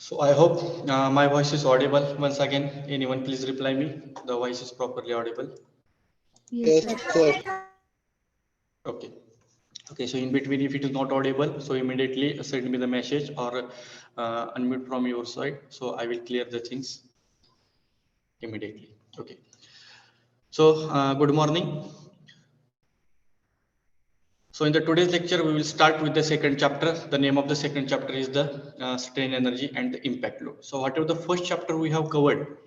So I hope my voice is audible. Once again, anyone please reply me. The voice is properly audible. Yes, Yes, sir. sir. Okay. Okay. So in between, if it is not audible, so immediately send me the message or unmute from your side. So I will clear the things immediately. Okay. So good morning. So in the today's lecture, we will start with the second chapter. The name of the second chapter is the strain energy and the impact load. So whatever the first chapter we have covered,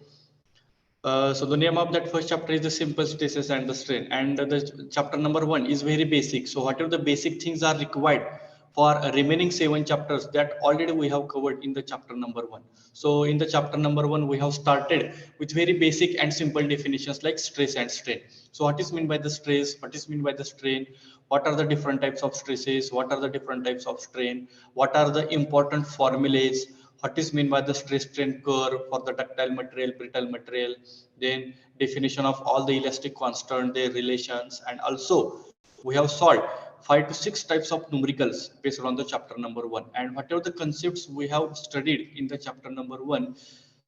so the name of that first chapter is the simple stresses and the strain, and the chapter number one is very basic. So whatever the basic things are required for remaining seven chapters, that already we have covered in the chapter number one. So in the chapter number one, we have started with very basic and simple definitions like stress and strain. So what is meant by the stress? What is meant by the strain? What are the different types of stresses? What are the different types of strain? What are the important formulas? What is meant by the stress strain curve for the ductile material, brittle material, then definition of all the elastic constant, their relations, and also we have solved 5 to 6 types of numericals based on the chapter number one. And whatever the concepts we have studied in the chapter number one,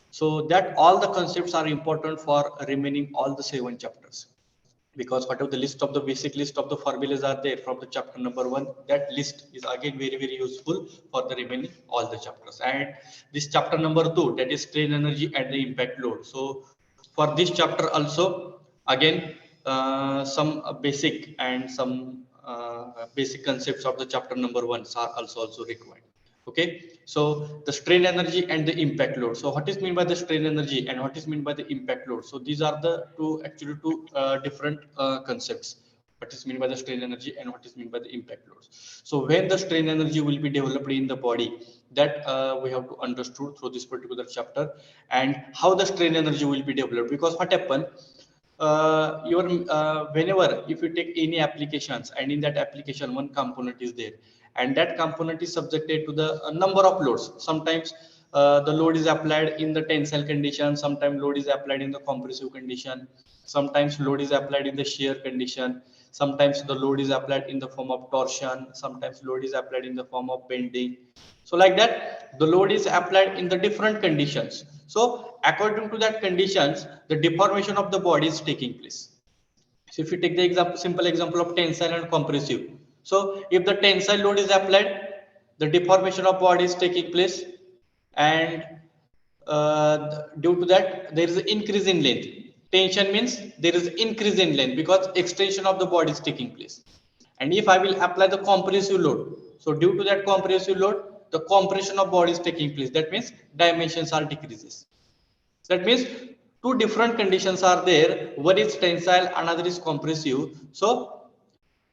so that all the concepts are important for remaining all the seven chapters, because whatever the list of the basic list of the formulas are there from the chapter number one, that list is again very useful for the remaining all the chapters. And this chapter number two, that is strain energy and the impact load. So for this chapter also, again some basic and some basic concepts of the chapter number one are also required. Okay, so the strain energy and the impact load. So what is meant by the strain energy and what is meant by the impact load? So these are the two different concepts. What is meant by the strain energy and what is meant by the impact loads? So when the strain energy will be developed in the body, that we have to understood through this particular chapter. And how the strain energy will be developed, because what happen, your whenever if you take any applications, and in that application one component is there, and that component is subjected to the number of loads. Sometimes the load is applied in the tensile condition, sometimes load is applied in the compressive condition, sometimes load is applied in the shear condition, sometimes the load is applied in the form of torsion, sometimes load is applied in the form of bending. So like that, the load is applied in the different conditions. So according to that conditions, the deformation of the body is taking place. So if you take the example, simple example of tensile and compressive. So if the tensile load is applied, the deformation of body is taking place, and due to that there is an increase in length. Tension means there is increase in length because extension of the body is taking place. And if I will apply the compressive load, so due to that compressive load, the compression of body is taking place. That means dimensions are decreases. That means two different conditions are there. One is tensile, another is compressive. So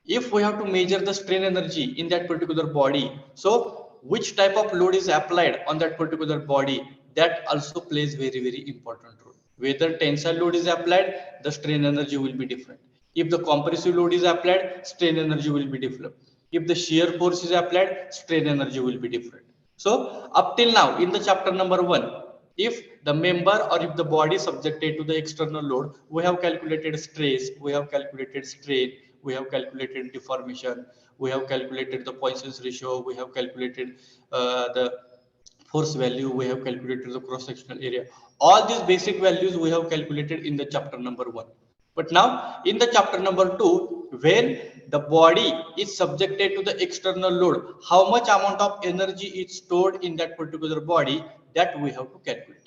if we have to measure the strain energy in that particular body, so which type of load is applied on that particular body, that also plays very important role. Whether tensile load is applied, the strain energy will be different. If the compressive load is applied, strain energy will be different. If the shear force is applied, strain energy will be different. So up till now in the chapter number one, if the member or if the body is subjected to the external load, we have calculated stress, we have calculated strain, we have calculated deformation, we have calculated the Poisson's ratio, we have calculated the force value, we have calculated the cross sectional area. All these basic values we have calculated in the chapter number one. But now in the chapter number two, when the body is subjected to the external load, how much amount of energy is stored in that particular body, that we have to calculate.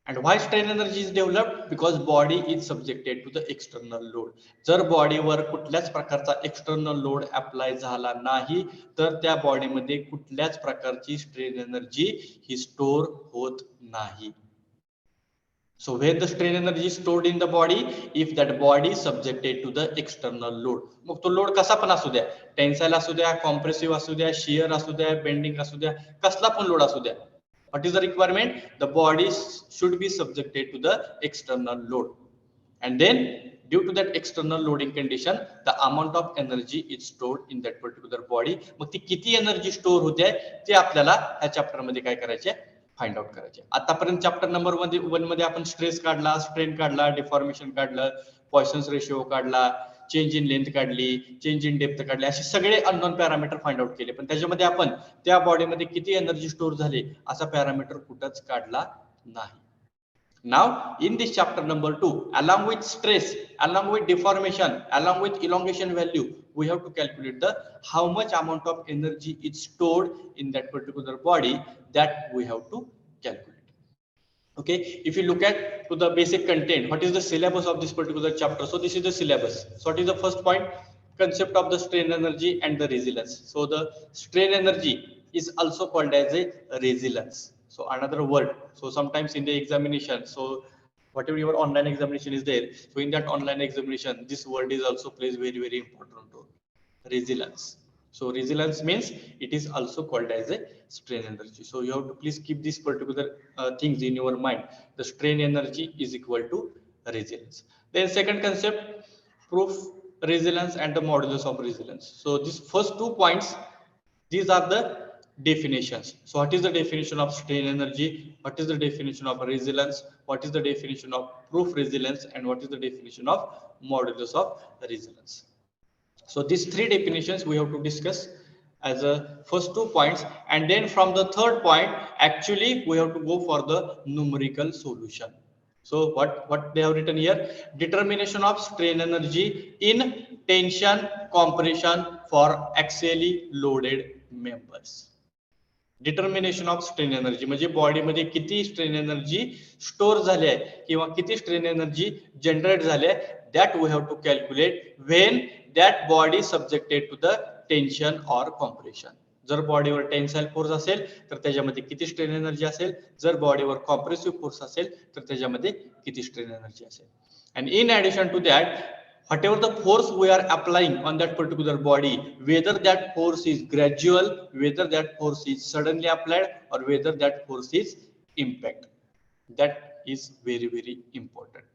And why strain energy is developed? Because body is subjected to the external load. जर बॉडीवर कुठल्याच प्रकारचा external load apply झाला नाही, तर त्या बॉडीमध्ये कुठल्याच प्रकारची स्ट्रेन एनर्जी ही स्टोर होत नाही. So where the strain energy is stored in the body, if that body is subjected to the external load. मग तो लोड कसा पण असू द्या, टेन्साइल असू द्या, कॉम्प्रेसिव्ह असू द्या, शियर असू द्या, बेंडिंग असू द्या, कसला पण लोड असू द्या. What is the requirement? The body should be subjected to the external load. And then due to that external loading condition, the amount of energy is stored in that particular body. मग ती किती energy store होते ते आपल्याला ह्या chapter मध्ये काय करायचे, find out करायचे. आतापर्यंत चॅप्टर नंबर वन मध्ये आपण स्ट्रेस काढला, स्ट्रेन काढला, डिफॉर्मेशन काढलं, पॉइसन्स रेशिओ काढला, चेंज इन लेंथ काढली, चेंज इन डेप्थ काढली, असे सगळे अननोन पॅरामीटर फाइंड आउट केले. पण त्याच्यामध्ये आपण त्या बॉडीमध्ये किती एनर्जी स्टोअर झाली असा पॅरामीटर कुठंच काढला नाही. Now in this chapter number 2, along with stress, along with deformation, along with elongation value, we have to calculate the how much amount of energy is stored in that particular body, that we have to calculate. Okay, if you look at to the basic content, what is the syllabus of this particular chapter? So this is the syllabus. So what is the first point? Concept of the strain energy and the resilience. So the strain energy is also called as a resilience. So another word. So sometimes in the examination, so whatever your online examination is there, so in that online examination, this word is also plays very important role. Resilience. So resilience means it is also called as a strain energy. So you have to please keep these particular things in your mind. The strain energy is equal to resilience. Then second concept, proof resilience and the modulus of resilience. So these first 2 points, these are the definitions. So what is the definition of strain energy? What is the definition of resilience? What is the definition of proof resilience? And what is the definition of modulus of resilience? So these 3 definitions we have to discuss as a first 2 points, and then from the third point actually we have to go for the numerical solution. So what they have written here, determination of strain energy in tension compression for axially loaded members. Determination of strain energy म्हणजे बॉडीमध्ये किती strain energy store झाली आहे किंवा किती strain energy generate झाली आहे, that we have to calculate when that body subjected to the tension or compression. जर बॉडीवर टेन्साइल फोर्स असेल तर त्याच्यामध्ये किती स्ट्रेन एनर्जी असेल, जर बॉडीवर कॉम्प्रेसिव्ह फोर्स असेल तर त्याच्यामध्ये किती स्ट्रेन एनर्जी असेल. And in addition to that, whatever the force we are applying on that particular body, whether that force is gradual, whether that force is suddenly applied, or whether that force is impact, that is very important.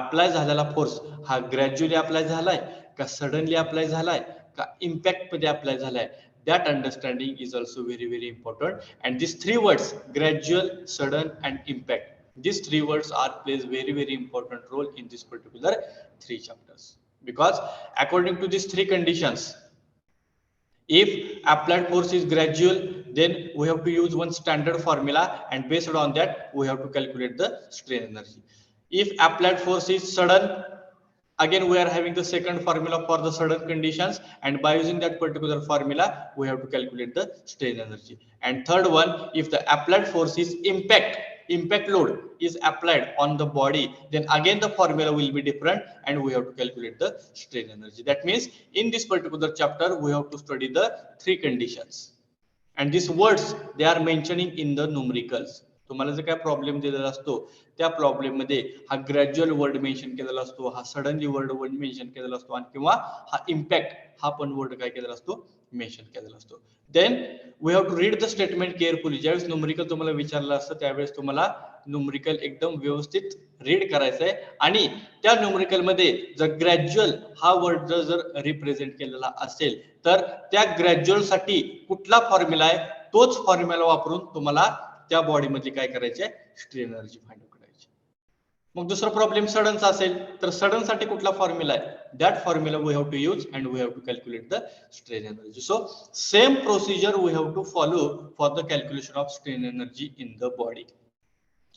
Apply झालेला force हा gradually apply झालाय का suddenly apply झालाय का impact मध्ये apply झालाय, that understanding is also very important. And these 3 words, gradual, sudden and impact, these 3 words are plays very important role in this particular 3 chapters, because according to these 3 conditions, if applied force is gradual, then we have to use one standard formula, and based on that we have to calculate the strain energy. If applied force is sudden, again we are having the second formula for the sudden conditions, and by using that particular formula we have to calculate the strain energy. And third one, if the applied force is impact load is applied on the body, then again the formula will be different and we have to calculate the strain energy. That means in this particular chapter we have to study the 3 conditions, and these words they are mentioning in the numericals. तुम्हाला जे काय problem दिलेला असतो त्या problem मध्ये हा gradual word mention केलेला असतो, हा सडनली वर्ड मेन्शन केलेला असतो, आणि किंवा हा इम्पॅक्ट हा पण वर्ड काय केलेला असतो, मेन्शन केलेला असतो. Then we have to read the statement carefully. ज्यावेळेस न्यूमरिकल तुम्हाला विचारलं असतं त्यावेळेस तुम्हाला न्यूमरिकल एकदम व्यवस्थित रीड करायचं आहे, आणि त्या न्यूमरिकल मध्ये जर ग्रॅज्युअल हा वर्ड जर रिप्रेझेंट केलेला असेल तर त्या ग्रॅज्युअल साठी कुठला फॉर्म्युला आहे तोच फॉर्म्युला वापरून तुम्हाला त्या बॉडी मध्ये काय करायचे, स्ट्रेन एनर्जी फाइंड आउट करायची. मग दुसरा प्रॉब्लेम सडनचा असेल तर सडन साठी कुठला फॉर्म्युला आहे, that formula we have to use and we have to calculate the strain energy. So same procedure we have to follow for the calculation of strain energy in the body.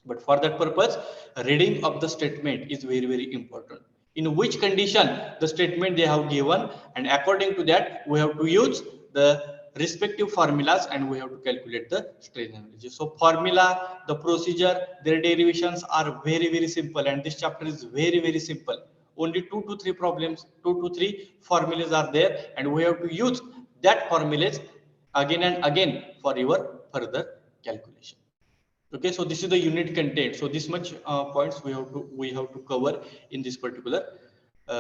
But for that purpose, reading of the statement is very important. In which condition the statement they have given, and according to that we have to use the respective formulas and we have to calculate the strain energy. So formula, the procedure, their derivations are very simple, and this chapter is very simple. Only 2 to 3 problems, 2 to 3 formulas are there, and we have to use that formulas again and again for your further calculation. Okay, so this is the unit content. So this much points we have to cover in this particular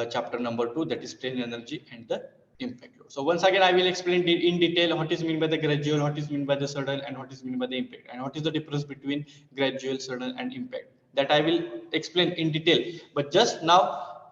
chapter number 2, that is strain energy and the impact load. So once again I will explain in detail what is meant by the gradual, what is meant by the sudden, and what is meant by the impact, and what is the difference between gradual, sudden and impact. That I will explain in detail. But just now,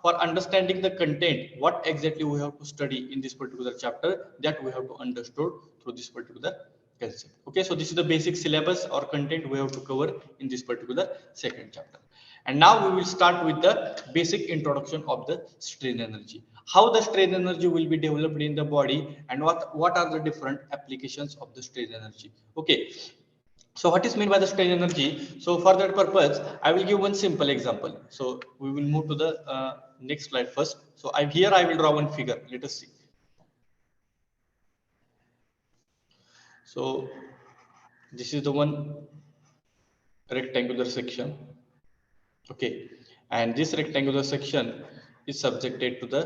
for understanding the content, what exactly we have to study in this particular chapter, that we have to understood through this particular concept. Okay, so this is the basic syllabus or content we have to cover in this particular second chapter. And now we will start with the basic introduction of the strain energy. how the strain energy will be developed in the body, and what are the different applications of the strain energy. Okay, so what is meant by the strain energy? So for that purpose, I will give one simple example. So we will move to the next slide first. So I will draw one figure. Let us see. So this is the one rectangular section. Okay, and this rectangular section is subjected to the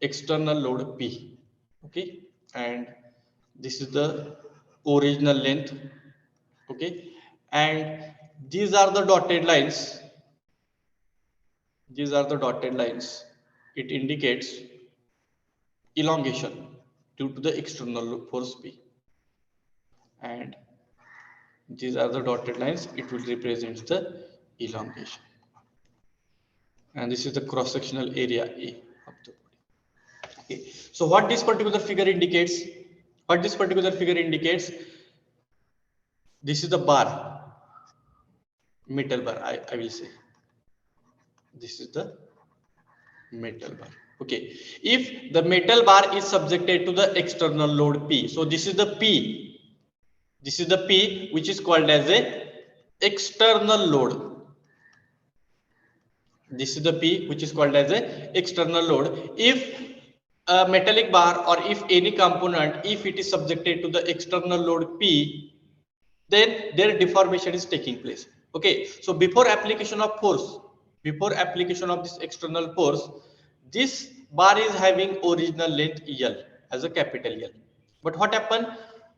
external load P. Okay, and this is the original length. Okay, and these are the dotted lines. These are the dotted lines. It indicates elongation due to the external force P. And these are the dotted lines. It will represent the elongation. And this is the cross-sectional area A of the body. Okay. So what this particular figure indicates? What this particular figure indicates? This is the bar, metal bar. I will say. This is the metal bar. Okay. If the metal bar is subjected to the external load P, so this is the P. This is the P, which is called as a external load. This is the P, which is called as a external load. If a metallic bar or if any component, if it is subjected to the external load P, then their deformation is taking place. Okay, so before application of force, before application of this external force, this bar is having original length L as a capital L. But what happened?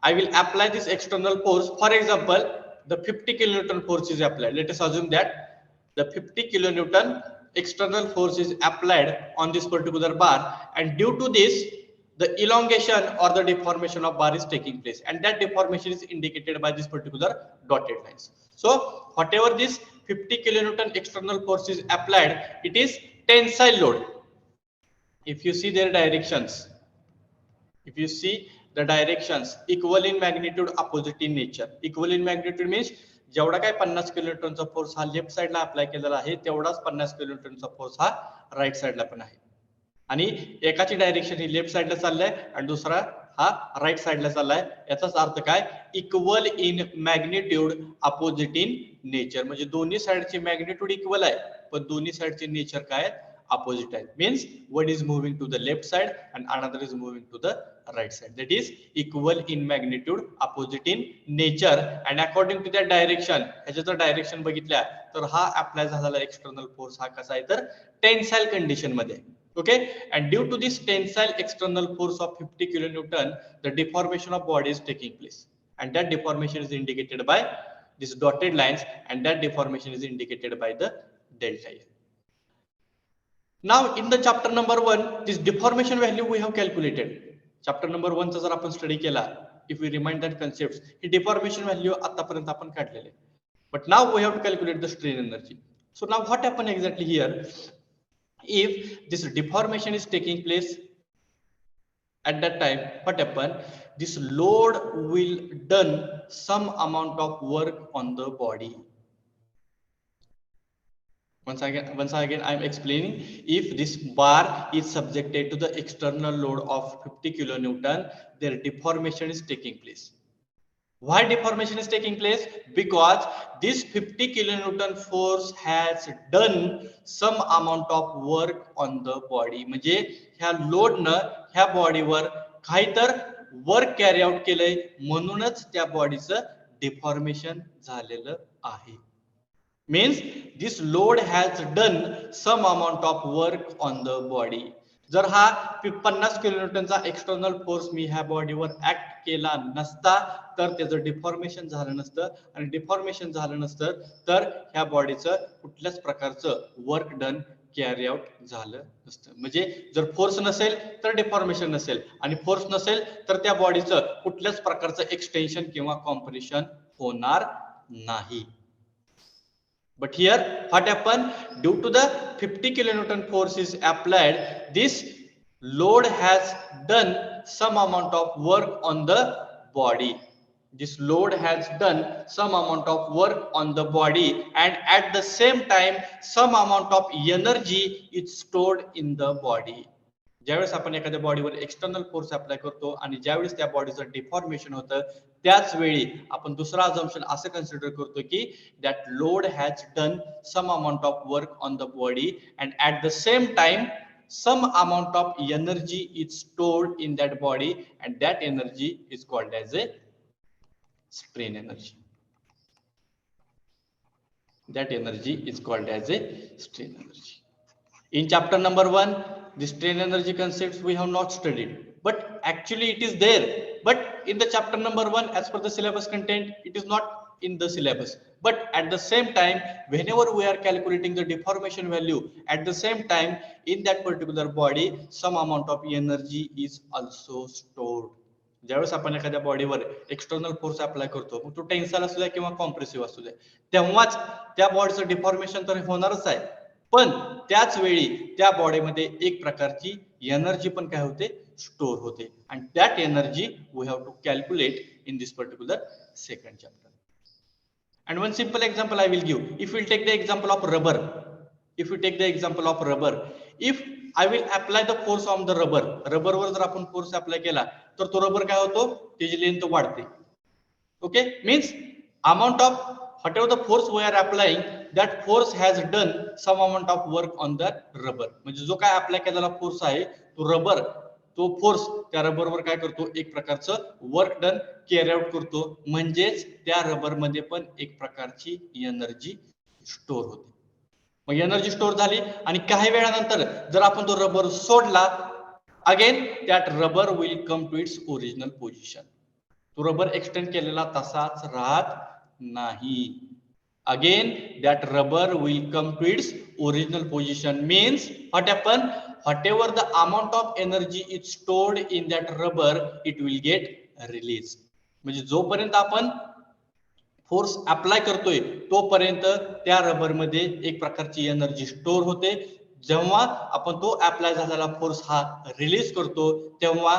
I will apply this external force. For example, the 50 kilonewton force is applied. Let us assume that the 50 kilonewton external force is applied on this particular bar, and due to this, the elongation or the deformation of bar is taking place, and that deformation is indicated by this particular dotted lines. So whatever this 50 kilonewton external force is applied, it is tensile load. If you see their directions, if you see the directions, equal in magnitude, opposite in nature. Equal in magnitude means जेवढा काय 50 किलोन्यूटनचा force हा left साइडला apply केलेला आहे, तेवढाच 50 किलोन्यूटनचा force हा right साइडला पण आहे. आणि एकाची डायरेक्शन ही लेफ्ट साइडला चाललाय आणि दुसरा हा राईट साइडला चाललाय. याचाच अर्थ काय? Equal in magnitude, opposite in nature. म्हणजे दोन्ही साइडची मॅग्निट्यूड इक्वल आहे, पण दोन्ही साइडचे नेचर काय opposite type. Means one is moving to the left side and another is moving to the right side. That is equal in magnitude, opposite in nature, and according to that direction. ह्याचा direction बघितल्या तर हा apply झालेला external force हा कसा आहे तर tensile condition मध्ये. Okay, and due to this tensile external force of 50 kilonewton, the deformation of body is taking place, and that deformation is indicated by these dotted lines, and that deformation is indicated by the delta L. Now in the chapter number 1, this deformation value we have calculated. Chapter number 1 चा जर आपण study केला, if we remind that concepts, he deformation value आतापर्यंत आपण काढलेले. But now we have to calculate the strain energy. So now what happened exactly here? If this deformation is taking place at that time, what happened? This load will done some amount of work on the body. Once again, I am explaining. If this bar is subjected to the external load of 50 kilonewton, their deformation is taking place. Why deformation is taking place? Because this 50 kilonewton force has done some amount of work on the body. म्हणजे ह्या लोडनं ह्या बॉडीवर काहीतर work carry out केलंय, म्हणूनच त्या बॉडीचं deformation झालेलं आहे. Means this load has done some amount of work on the body. जर हा 50 किलोन्यूटनचा एक्सटर्नल फोर्स मी ह्या बॉडीवर ऍक्ट केला नसता तर त्याचं डिफॉर्मेशन झालं नसतं, आणि डिफॉर्मेशन झालं नसतं तर ह्या बॉडीचं कुठल्याच प्रकारचं वर्क डन कॅरी आउट झालं नसतं. म्हणजे जर फोर्स नसेल तर डिफॉर्मेशन नसेल, आणि फोर्स नसेल तर त्या बॉडीचं कुठल्याच प्रकारचं एक्सटेन्शन किंवा कॉम्प्रेशन होणार नाही. But here what happened? Due to the 50 kilonewton force is applied, this load has done some amount of work on the body. This load has done some amount of work on the body, and at the same time some amount of energy is stored in the body. ज्यावेळेस आपण एखाद्या बॉडीवर external force apply करतो आणि ज्यावेळेस त्या बॉडीचं deformation होतं त्याच वेळी आपण दुसरा अझम्पशन असं कन्सिडर करतो की that load has done some amount of work on the body and at the same time some amount of energy is stored in that body and that energy is called as a strain energy. That energy is called as a strain energy. In chapter number 1, the strain energy concepts we have not studied, but actually it is there. But in the chapter number 1, as per the syllabus content, it is not in the syllabus. But at the same time, whenever we are calculating the deformation value, at the same time, in that particular body, some amount of energy is also stored. ज्यावेळेस आपण एखाद्या बॉडीवर external force apply करतो, मग तो tensile असू द्या किंवा compressive असू द्या, तेव्हाच त्या बॉडीचं डिफॉर्मेशन तर होणारच आहे, पण त्याच वेळी त्या बॉडीमध्ये एक प्रकारची एनर्जी पण काय होते, स्टोर होते. आणि that energy we have to calculate in this particular second chapter. And one simple example I will give. If we'll take the example of rubber, if we take the example of rubber, if I will apply the force on the rubber, rubber वर जर आपण force apply केला तर तो rubber काय होतो, त्याची length वाढते. Okay, means amount of whatever the force we are applying, that force has done some amount of work on the rubber. म्हणजे जो काय अप्लाय केलेला फोर्स आहे तो रबर, तो फोर्स त्या रबरवर काय करतो, एक प्रकारचं वर्क डन कॅरी आउट करतो. म्हणजेच त्या रबर मध्ये पण एक प्रकारची एनर्जी स्टोर होते. मग एनर्जी स्टोर झाली आणि काही वेळानंतर जर आपण तो रबर सोडला, again that rubber will come to its original position. तो रबर एक्सटेंड केलेला तसाच राहत नाही. Again that rubber will come to its original position. Means what happen, whatever the amount of energy is stored in that rubber, it will get released. म्हणजे जोपर्यंत आपण force apply करतोय तोपर्यंत त्या रबर मध्ये एक प्रकारची एनर्जी स्टोर होते. जेव्हा आपण तो अप्लाय झालेला फोर्स हा रिलीज करतो तेव्हा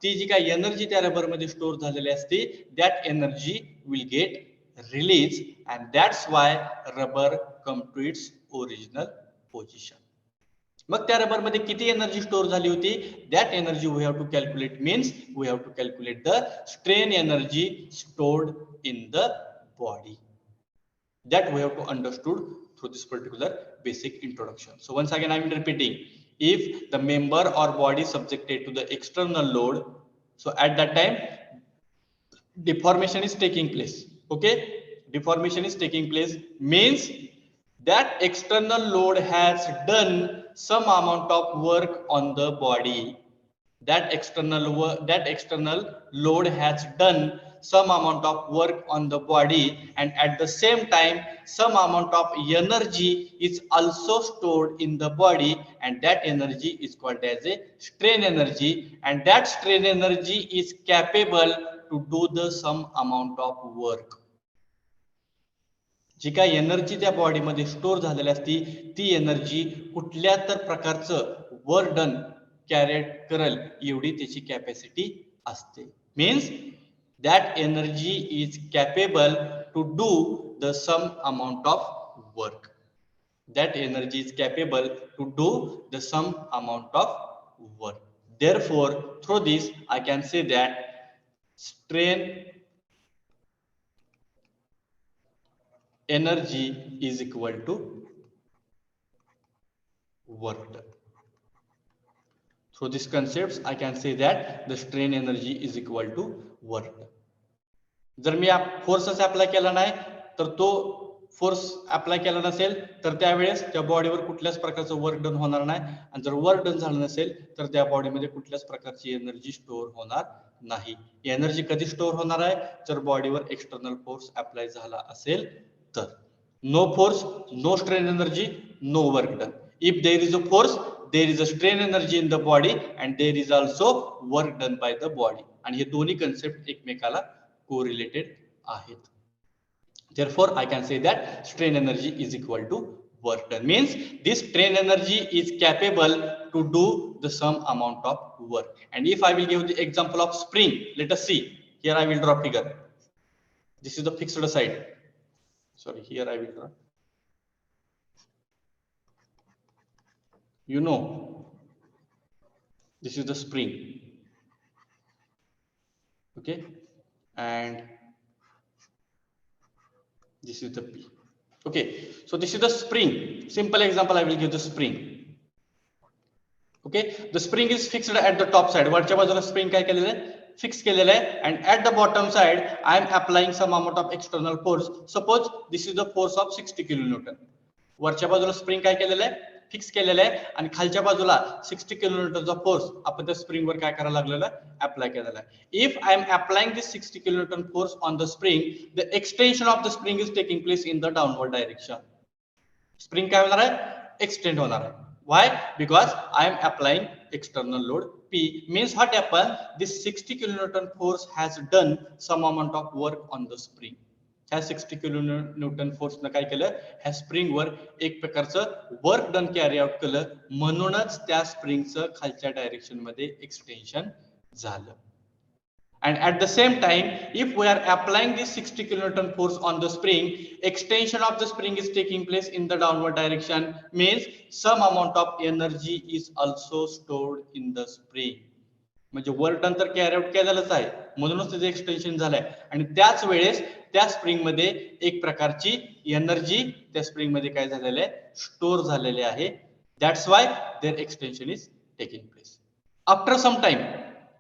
ती जी काही एनर्जी त्या रबर मध्ये स्टोर झालेली असते, that energy will get release and that's why rubber come to its original position. मग त्या रबर मध्ये किती एनर्जी स्टोर झाली होती, that energy we have to calculate. Means we have to calculate the strain energy stored in the body. That we have to understood through this particular basic introduction. So once again I am repeating, if the member or body subjected to the external load, so at that time deformation is taking place. Okay, deformation is taking place means that external load has done some amount of work on the body. That external load has done some amount of work on the body and at the same time some amount of energy is also stored in the body and that energy is called as a strain energy and that strain energy is capable to do the some amount of work. जी काही energy त्या बॉडीमध्ये store झालेली असती ती energy कुठल्या तर प्रकारचं work done carat करल एवढी त्याची कॅपॅसिटी असते. Means that energy is capable to do the some amount of work. That energy is capable to do the some amount of work. Therefore, through this I can say that strain energy is equal to work done. Through these concepts I can say that the strain energy is equal to work done. जर मी फोर्सच apply केला नाही तर तो force apply केला नसेल तर त्यावेळेस त्या बॉडीवर कुठल्याच प्रकारचं वर्क डन होणार नाही आणि जर वर्क डन झालं नसेल तर त्या बॉडीमध्ये कुठल्याच प्रकारची एनर्जी स्टोर होणार नाही. एनर्जी कधी स्टोर होणार आहे, जर बॉडीवर एक्सटर्नल फोर्स अप्लाय झाला असेल तर. No force no strain energy no work done. If there is a force there is a strain energy in the body and there is also work done by the body. आणि हे दोन्ही concept एकमेकाला correlated आहेत. Therefore I can say that strain energy is equal to work done. Means this strain energy is capable to do the some amount of work. And if I will give the example of spring, let us see. Here I will draw figure. This is the fixed side. Sorry, here I will draw. You know This is the spring. Okay, and this is the P. Okay, so this is the spring. Simple example I will give the spring. Okay, the spring is fixed at the top side. वरच्या बाजूला spring काय केलेलं आहे, fix केलेलं आहे, and at the bottom side I am applying some amount of external force. Suppose this is the force of 60 kilonewton. वरच्या बाजूला spring काय केलेलं आहे, फिक्स केलेलं आहे, आणि खालच्या बाजूला 60 किलोन्यूटनचा फोर्स आपण त्या स्प्रिंग वर काय करायला लागलेला अप्लाय केलेला आहे. If I am applying this 60 kilonewton force on the spring, the extension of the spring is taking place in the downward direction. Spring काय होणार आहे, एक्सटेंड होणार आहे. Why? Because I am applying external load P. Means what happened? This 60 kilonewton force has done some amount of work on the spring. ह्या 60 kilonewton force न काय केलं, ह्या स्प्रिंग वर एक प्रकारचं वर्क डन कॅरी आउट केलं, म्हणूनच त्या स्प्रिंगचं खालच्या डायरेक्शन मध्ये एक्सटेन्शन झालं. And at the same time, if we are applying this 60 kilonewton force on the spring, extension of the spring is taking place in the downward direction, means some amount of energy is also stored in the spring. म्हणजे work done तर carry out केलेलंच आहे, म्हणूनच त्याचं extension झालंय, आणि त्याच वेळेस त्या स्प्रिंग मध्ये एक प्रकारची एनर्जी त्या स्प्रिंग मध्ये काय झालेलं आहे, स्टोर झालेले आहे. That's why their extension is taking place. After some time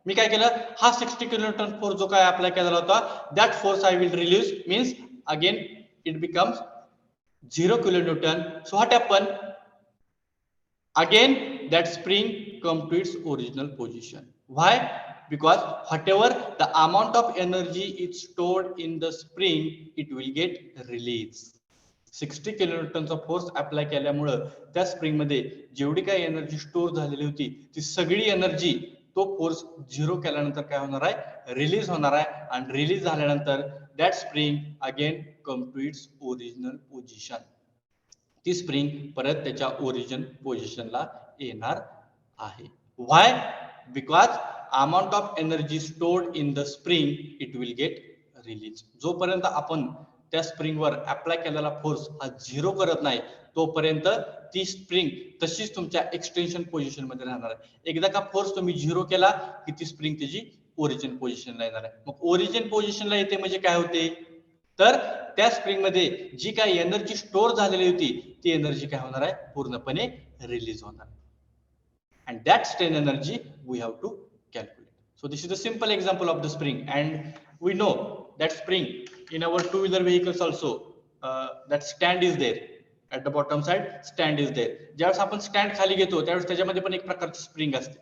मी काय केलं, हा 60 किलोन्यूटन फोर्स जो काय अप्लाय केलेला होता, that force I will release, means again it becomes 0 kilonewton. So what happened? Again that spring come to its original position. Why? Because whatever the amount of energy is stored in the spring, it will get released. 60 kilonewtonचा force apply केल्यामुळे त्या spring मध्ये जेवढी काही energy store झालेली होती, ती सगळी एनर्जी तो फोर्स 0 केल्यानंतर काय होणार आहे, रिलीज होणार आहे, आणि रिलीज झाल्यानंतर that spring again come to its original position. ती स्प्रिंग परत त्याच्या ओरिजिन पोझिशनला येणार आहे. Why? Because amount of energy stored in the spring it will get release. जोपर्यंत आपण त्या स्प्रिंग वर अप्लाय केलेला फोर्स हा 0 करत नाही, तोपर्यंत ती स्प्रिंग तशीच तुमच्या एक्सटेन्शन पोझिशन मध्ये राहणार आहे. एकदा का फोर्स तुम्ही 0 केला की ती स्प्रिंग त्याची ओरिजिन पोझिशनला येणार आहे. मग ओरिजिन पोझिशनला येते म्हणजे काय होते, तर त्या स्प्रिंग मध्ये जी काही एनर्जी स्टोर झालेली होती, ती एनर्जी काय होणार आहे, पूर्णपणे रिलीज होणार. and that strain energy we have to calculate. So this is the simple example of the spring, and we know that spring in our two-wheeler vehicles also, that stand is there at the bottom side, stand is there. ज्यावेळेस आपण stand खाली घेतो त्यावेळेस त्याच्यामध्ये पण एक प्रकारची spring असते,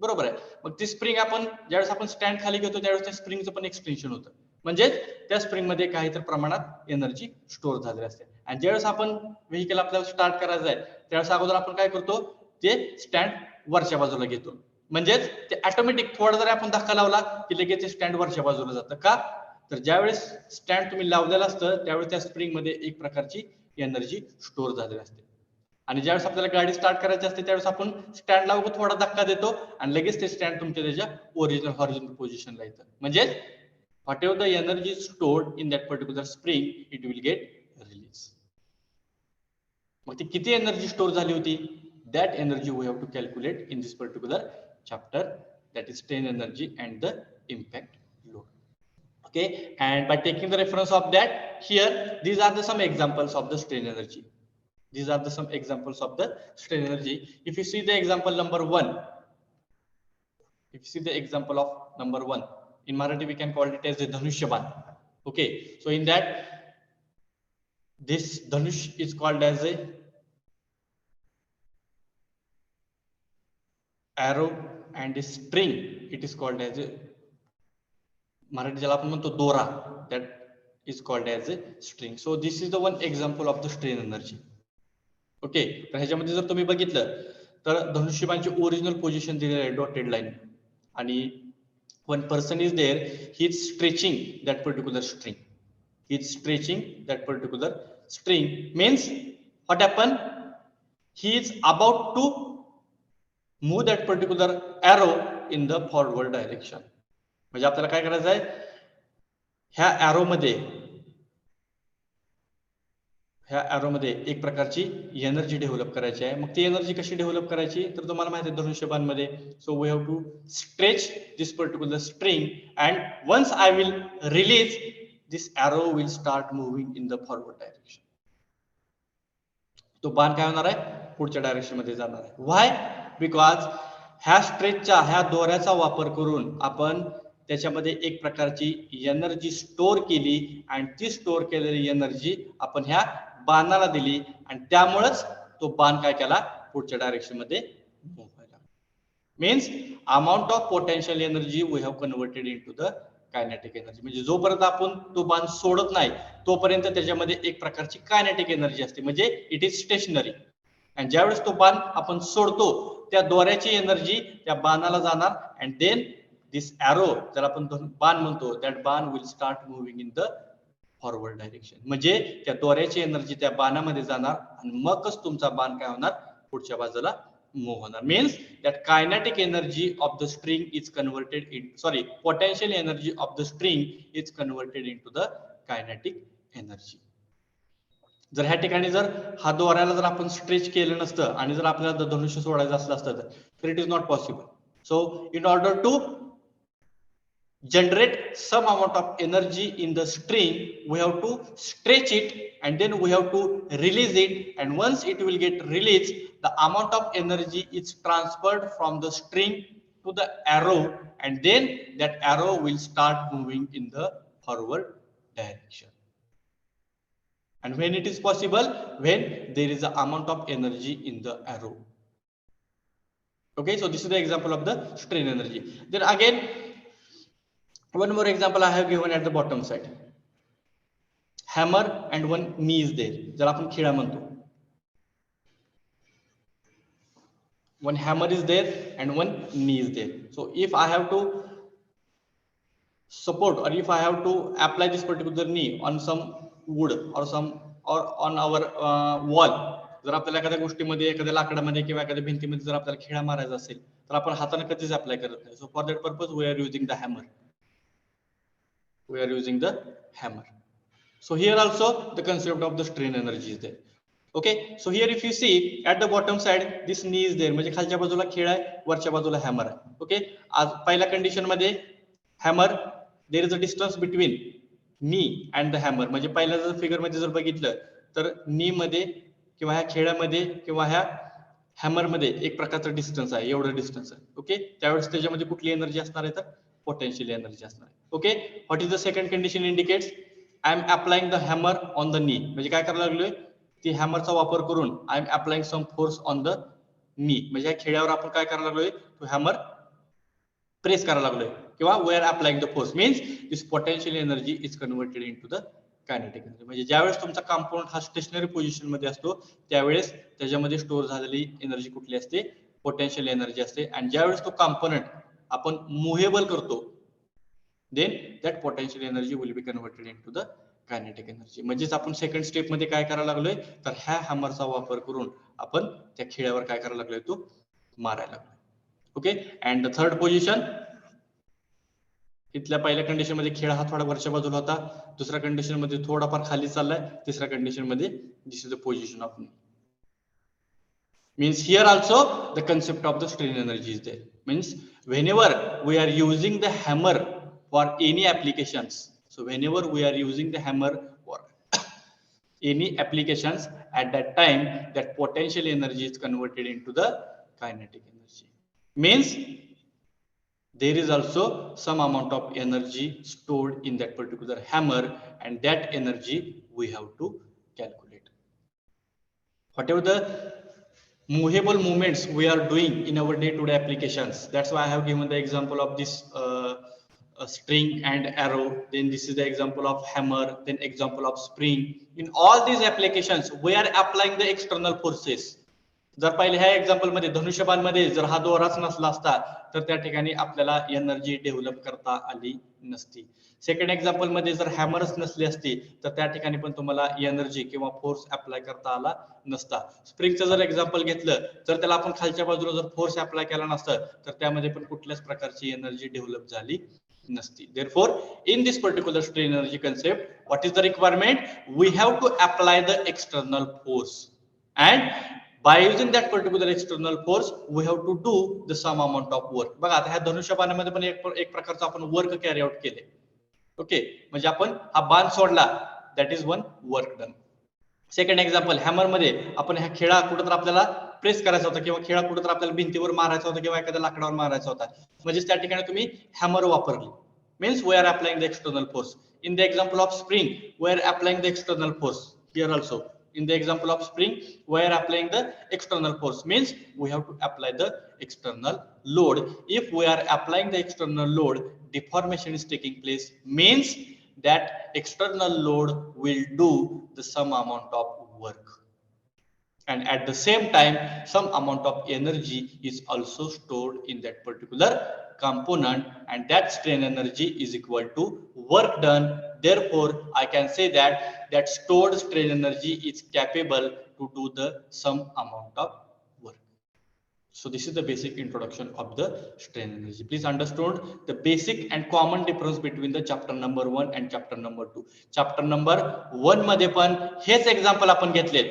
बरोबर आहे. मग ती स्प्रिंग आपण ज्यावेळेस आपण स्टँड खाली घेतो त्यावेळेस त्या स्प्रिंगचं पण एक्सटेन्शन होतं, म्हणजे त्या स्प्रिंग मध्ये काही तर प्रमाणात एनर्जी स्टोर झालेली असते. आणि ज्यावेळेस आपण व्हेकल आपल्याला स्टार्ट करायचं आहे त्यावेळेस अगोदर आपण काय करतो, ते स्टँड वरच्या बाजूला घेतो, म्हणजेच ते ऑटोमॅटिक थोडा जरी आपण धक्का लावला की लगेच ते स्टँड वरच्या बाजूला जातं. का? तर ज्यावेळेस स्टँड तुम्ही लावलेला असतं त्यावेळेस त्या स्प्रिंग मध्ये एक प्रकारची एनर्जी स्टोर झालेली असते, आणि ज्यावेळेस आपल्याला गाडी स्टार्ट करायची असते त्यावेळेस आपण स्टँड लावून थोडा धक्का देतो आणि लगेच ते स्टँड तुमच्या त्याच्या ओरिजिनल हॉरिझॉन्टल पोझिशनला येतं. म्हणजे whatever the energy is stored in that particular spring, it will get released. मग ती किती एनर्जी स्टोर झाली होती, that energy we have to calculate in this particular chapter, that is strain energy and the impact load. Okay, and by taking the reference of that, here these are the some examples of the strain energy. These are the some examples of the strain energy. If you see the example number 1, if you see the example of number 1, in Marathi we can call it as the Dhanushyaban. Okay, so in that this Dhanush is called as a arrow, and a string it is called as a, Marathi ज्याला आपण म्हणतो दोरा, that is called as a string. So this is the one example of the strain energy. Okay, तर ह्याच्यामध्ये जर तुम्ही बघितलं तर धनुष्यबाणची ओरिजिनल पोझिशन दिलेली आहे डॉटेड लाईन, आणि one person is there, he is stretching that particular string, he is stretching that particular string, means what happened, he is about to move that particular arrow in the forward direction. म्हणजे आपल्याला काय करायचं आहे, ह्या arrow मध्ये ह्या arrow मध्ये एक प्रकारची एनर्जी डेव्हलप करायची आहे. मग ती एनर्जी कशी डेव्हलप करायची तर तुम्हाला माहिती आहे धनुष्यबाणमध्ये so we have to stretch this particular string and once I will release this arrow will start moving in the forward direction. तो बाण काय होणार आहे पुढच्या डायरेक्शन मध्ये जाणार आहे. व्हाय बिकॉज ह्या स्ट्रेचच्या ह्या दोऱ्याचा वापर करून आपण त्याच्यामध्ये एक प्रकारची एनर्जी स्टोअर केली आणि ती स्टोअर केलेली एनर्जी आपण ह्या बाणाला दिली आणि त्यामुळेच तो बाण काय केला पुढच्या डायरेक्शन मध्ये मूव्ह व्हायला. Means amount of potential energy we have converted into the kinetic energy. म्हणजे जोपर्यंत आपण तो बाण सोडत नाही तोपर्यंत त्याच्यामध्ये एक प्रकारची कायनेटिक एनर्जी असते म्हणजे इट इज स्टेशनरी. आणि ज्यावेळेस तो बाण आपण सोडतो त्या दोऱ्याची एनर्जी त्या बाणाला जाणार अँड देन दिस arrow जर आपण बाण म्हणतो दॅट बाण will start moving in the forward direction. म्हणजे त्या दोऱ्याची एनर्जी त्या बाणामध्ये जाणार आणि मगच तुमचा बाण काय होणार पुढच्या बाजूला मूव्ह होणार. Means that kinetic energy of the string is converted in potential energy of the string is converted into the kinetic energy. जर ह्या ठिकाणी जर हा दोऱ्याला जर आपण स्ट्रेच केलं नसतं आणि जर आपल्याला धनुष्य सोडायचं असलं असतं तर it is not possible. So in order to generate some amount of energy in the string we have to stretch it and then we have to release it and once it will get released the amount of energy is transferred from the string to the arrow and then that arrow will start moving in the forward direction. And when it is possible when there is a amount of energy in the arrow. Okay, so this is the example of the strain energy. Then again one more example I have given at the bottom side. Hammer and one knee is there. जर आपण खिळा म्हणतो. One hammer is there and one knee is there. So if I have to support or if I have to apply this particular knee on some wood or on our wall. जर आपल्याला एखाद्या गोष्टीमध्ये एखाद्या लाकडामध्ये किंवा एखाद्या भिंतीमध्ये जर आपल्याला खिळा मारायचा असेल तर आपण हाताने कधीच अप्लाय करत नाही. So for that purpose we are using the hammer. We are using the hammer. So here also the concept of the strain energy is there. Okay, so here if you see at the bottom side this knee is there म्हणजे खालच्या बाजूला खिळ आहे वरच्या बाजूला hammer आहे. Okay, आज पहिल्या condition मध्ये hammer there is a distance between knee and the hammer. म्हणजे पहिल्या जर फिगर मध्ये जर बघितलं तर नी मध्ये किंवा ह्या खेळामध्ये किंवा ह्या हॅमर मध्ये एक प्रकारचा डिस्टन्स आहे एवढं डिस्टन्स आहे. ओके, त्यावेळेस त्याच्यामध्ये कुठली एनर्जी असणार आहे तर पोटेन्शियल एनर्जी असणार आहे. Okay, what is the second condition indicates I am applying the hammer on the knee. म्हणजे काय करायला लागलोय ती हॅमरचा वापर करून I am applying some force on the knee. म्हणजे या खेळ्यावर आपण काय करायला लागलोय तो हॅमर प्रेस करायला लागलोय किंवा we are applying the force. Means this potential energy is converted into the kinetic energy. म्हणजे ज्यावेळेस तुमचा कंपाऊंड हा स्टेशनरी पोझिशन मध्ये असतो त्यावेळेस त्याच्यामध्ये स्टोअर झालेली एनर्जी कुठली असते पोटेन्शियल एनर्जी असते. आणि ज्यावेळेस तो कंपोनंट आपण मुव्हेबल करतो then that potential energy will be converted into the kinetic energy. म्हणजेच आपण सेकंड स्टेप मध्ये काय करायला लागलोय तर ह्या हॅमरचा वापर करून आपण त्या खिळ्यावर काय करायला लागलोय तो मारायला लागलोय. Okay, and the third position इथल्या पहिल्या कंडिशन मध्ये खेळ हा थोडा वरच्या बाजूला होता, दुसऱ्या कंडिशन मध्ये थोडाफार खाली चाललाय, तिसऱ्या कंडिशन मध्ये this is the position of knee. Means here also the concept of the strain energy is there. Means whenever we are using the hammer for any applications, so whenever we are using the hammer for any applications at that time that potential energy is converted into the kinetic energy. Means there is also some amount of energy stored in that particular hammer and that energy we have to calculate. Whatever the movable movements we are doing in our day-to-day applications, that's why I have given the example of this string and arrow, then this is the example of hammer, then example of spring. In all these applications we are applying the external forces. जर पहिले ह्या example मध्ये धनुष्यबाण मध्ये जर हा दोराच नसला असता तर त्या ठिकाणी आपल्याला एनर्जी डेव्हलप करता आली नसती. सेकंड एक्झाम्पल मध्ये जर हॅमरच नसली असती तर त्या ठिकाणी पण तुम्हाला एनर्जी किंवा फोर्स अप्लाय करता आला नसता. स्प्रिंगचं जर एक्झाम्पल घेतलं तर त्याला आपण खालच्या बाजूला जर फोर्स अप्लाय केला नसता तर त्यामध्ये पण कुठल्याच प्रकारची एनर्जी डेव्हलप झाली नसती. Therefore, in this particular strain energy concept, what is the requirement? We have to apply the external force, and by using that particular external force, we have to do the some amount of work. बघा आता ह्या धनुष्यबाणामध्ये पण एक प्रकारचं आपण work carry out केले. Okay, म्हणजे आपण हा बाण सोडला, that is one work done. Second example, hammer मध्ये आपण ह्या खेळा कुठं तर आपल्याला प्रेस करायचा होता किंवा खेळा कुठं तर आपल्याला भिंतीवर मारायचा होता किंवा एखाद्या लाकडावर मारायचा होता, म्हणजे त्या ठिकाणी तुम्ही हॅमर वापरली. Means we are applying the external force. In the example of spring, we are applying the external force. Here also in the example of spring, we are applying the external force, means we have to apply the external load. If we are applying the external load, deformation is taking place, means that external load will do the some amount of work, and at the same time some amount of energy is also stored in that particular component, and that strain energy is equal to work done. Therefore, I can say that stored strain energy is capable to do the some amount of work. So this is the basic introduction of the strain energy. Please understand the basic and common difference between the chapter number 1 and chapter number 2. Chapter number 1 मध्ये पण हेच example आपण घेतले,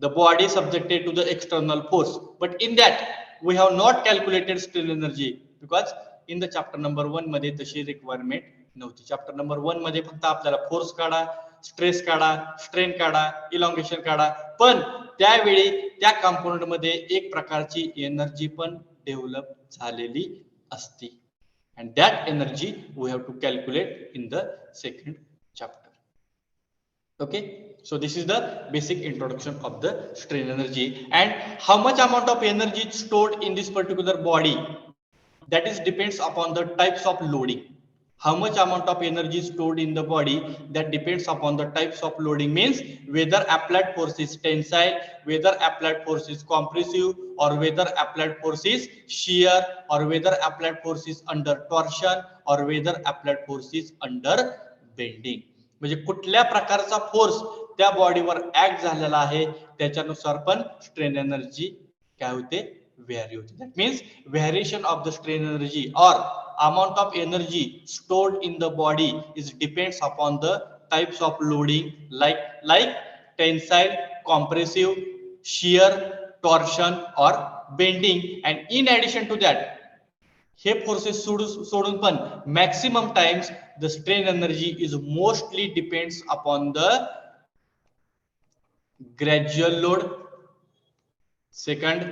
the body subjected to the external force, but in that we have not calculated strain energy because in the chapter number 1 मध्ये तशी requirement नव्हती. Chapter number 1 मध्ये फक्त आपल्याला फोर्स काढा, स्ट्रेस काढा, स्ट्रेन काढा, इलॉंगेशन काढा, पण त्यावेळी त्या कंपोनंट मध्ये एक प्रकारची एनर्जी पण डेव्हलप झालेली असती, and that energy we have to calculate in the second chapter. Okay, so this is the basic introduction of the strain energy, and how much amount of energy is stored in this particular body, that is depends upon the types of loading. How much amount of energy is stored in the body, that depends upon the types of loading, means whether applied force is tensile, whether applied force is compressive, or whether applied force is shear, or whether applied force is under torsion, or whether applied force is under bending. म्हणजे कुठल्या प्रकारचा force त्या बॉडीवर act झालेला आहे त्याच्यानुसार पण strain energy काय होते, व्हॅरी होते. That means variation of the strain energy or amount of energy stored in the body is depends upon the types of loading like tensile, compressive, shear, torsion or bending, and in addition to that हे forces सोडून पण maximum times the strain energy is mostly depends upon the gradual load, second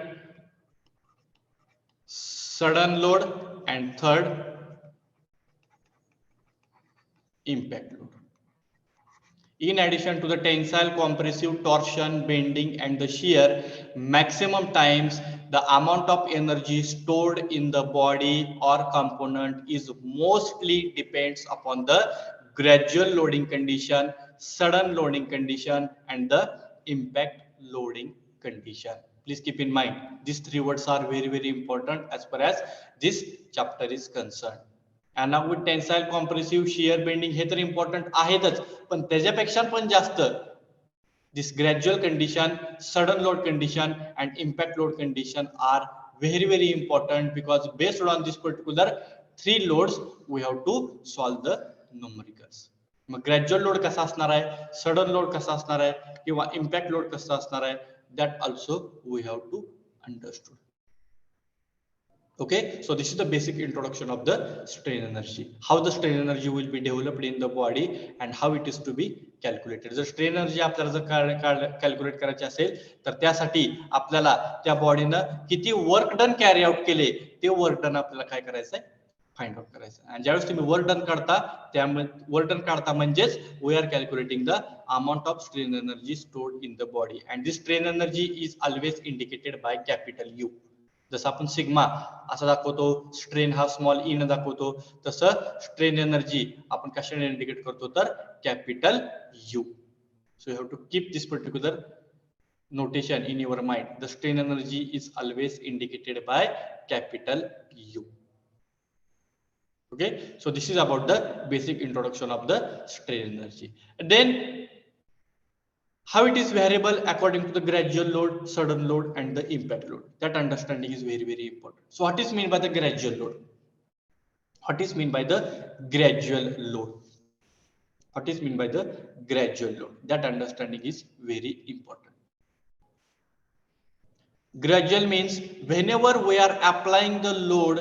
sudden load, and third impact load. In addition to the tensile, compressive, torsion, bending, and the shear, maximum times the amount of energy stored in the body or component is mostly depends upon the gradual loading condition, sudden loading condition, and the impact loading condition. Please keep in mind these three words are very important as far as this chapter is concerned. And now with tensile, compressive, shear, bending हे तर important आहेतच, पण त्याच्यापेक्षा पण जास्त this gradual condition, sudden load condition, and impact load condition are very important, because based on this particular three loads we have to solve the numericals. Mug gradual load कसा असणार आहे, sudden load कसा असणार आहे, किंवा impact load कसा असणार आहे, that also we have to understood. Okay, so this is the basic introduction of the strain energy, how the strain energy will be developed in the body and how it is to be calculated. जर strain energy आपल्याला जर calculate करायची असेल तर त्यासाठी आपल्याला त्या बॉडीनं किती वर्क डन कॅरी आउट केले ते वर्क डन आपल्याला काय करायचं आहे, फाइंड आउट करायचं. आणि ज्यावेळेस तुम्ही वर्क डन काढता त्यामुळे वर्क डन काढता म्हणजेच we are calculating the amount of strain energy stored in the body, and this strain energy is always indicated by capital U. जसं आपण सिग्मा असं दाखवतो, स्ट्रेन हा स्मॉल ई न दाखवतो, तसं स्ट्रेन एनर्जी आपण कशाने इंडिकेट करतो तर capital U. So you have to keep this particular notation in your mind. The strain energy is always indicated by capital U. Okay, so this is about the basic introduction of the strain energy. And then how it is variable according to the gradual load, sudden load, and the impact load. That understanding is very important. So what is meant by the gradual load? What is mean by the gradual load? What is mean by the gradual load? That understanding is very important. Gradual means whenever we are applying the load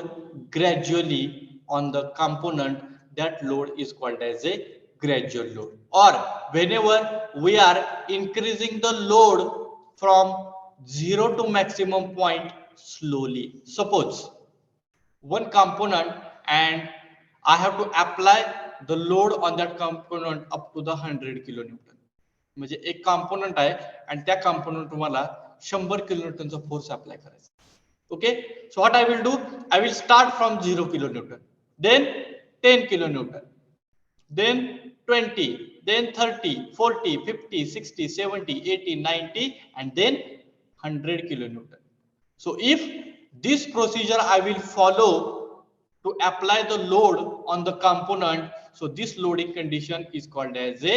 gradually on the component, that load is called as a gradual load. Or whenever we are increasing the load from 0 to maximum point slowly. Suppose one component and I have to apply the load on that component up to the 100 kilonewton. म्हणजे एक component आहे आणि त्या component मला 100 किलोन्यूटनचा force apply करायचा. Okay, so what I will do, I will start from 0 kilonewton, then 10 kilonewton, then 20, then 30, 40, 50, 60, 70, 80, 90 and then 100 kilonewton. So if this procedure I will follow to apply the load on the component, so this loading condition is called as a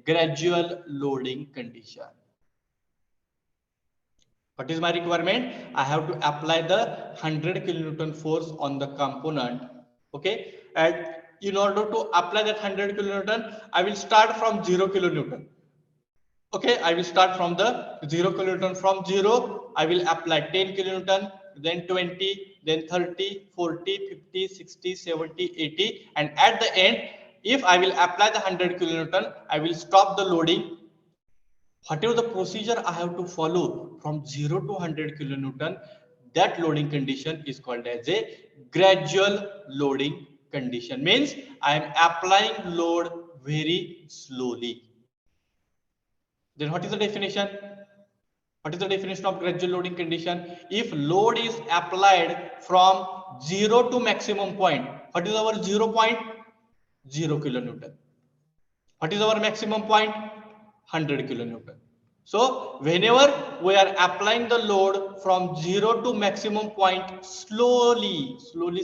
gradual loading condition. What is my requirement? I have to apply the 100 kilonewton force on the component. Okay, and in order to apply that 100 kilonewton, I will start from 0 kilonewton. Okay, I will start from the 0 kilonewton. From 0, I will apply 10 kilonewton, then 20, then 30, 40, 50, 60, 70, 80, and at the end, if I will apply the 100 kilonewton, I will stop the loading. Whatever the procedure I have to follow from 0 to 100 kilonewton, that loading condition is called as a gradual loading condition. Means I am applying load very slowly. Then what is the definition? What is the definition of gradual loading condition? If load is applied from 0 to maximum point, what is our 0 point? 0 kilonewton. What is our maximum point? 100 kilonewton. So whenever we are applying the load from 0 to maximum point slowly,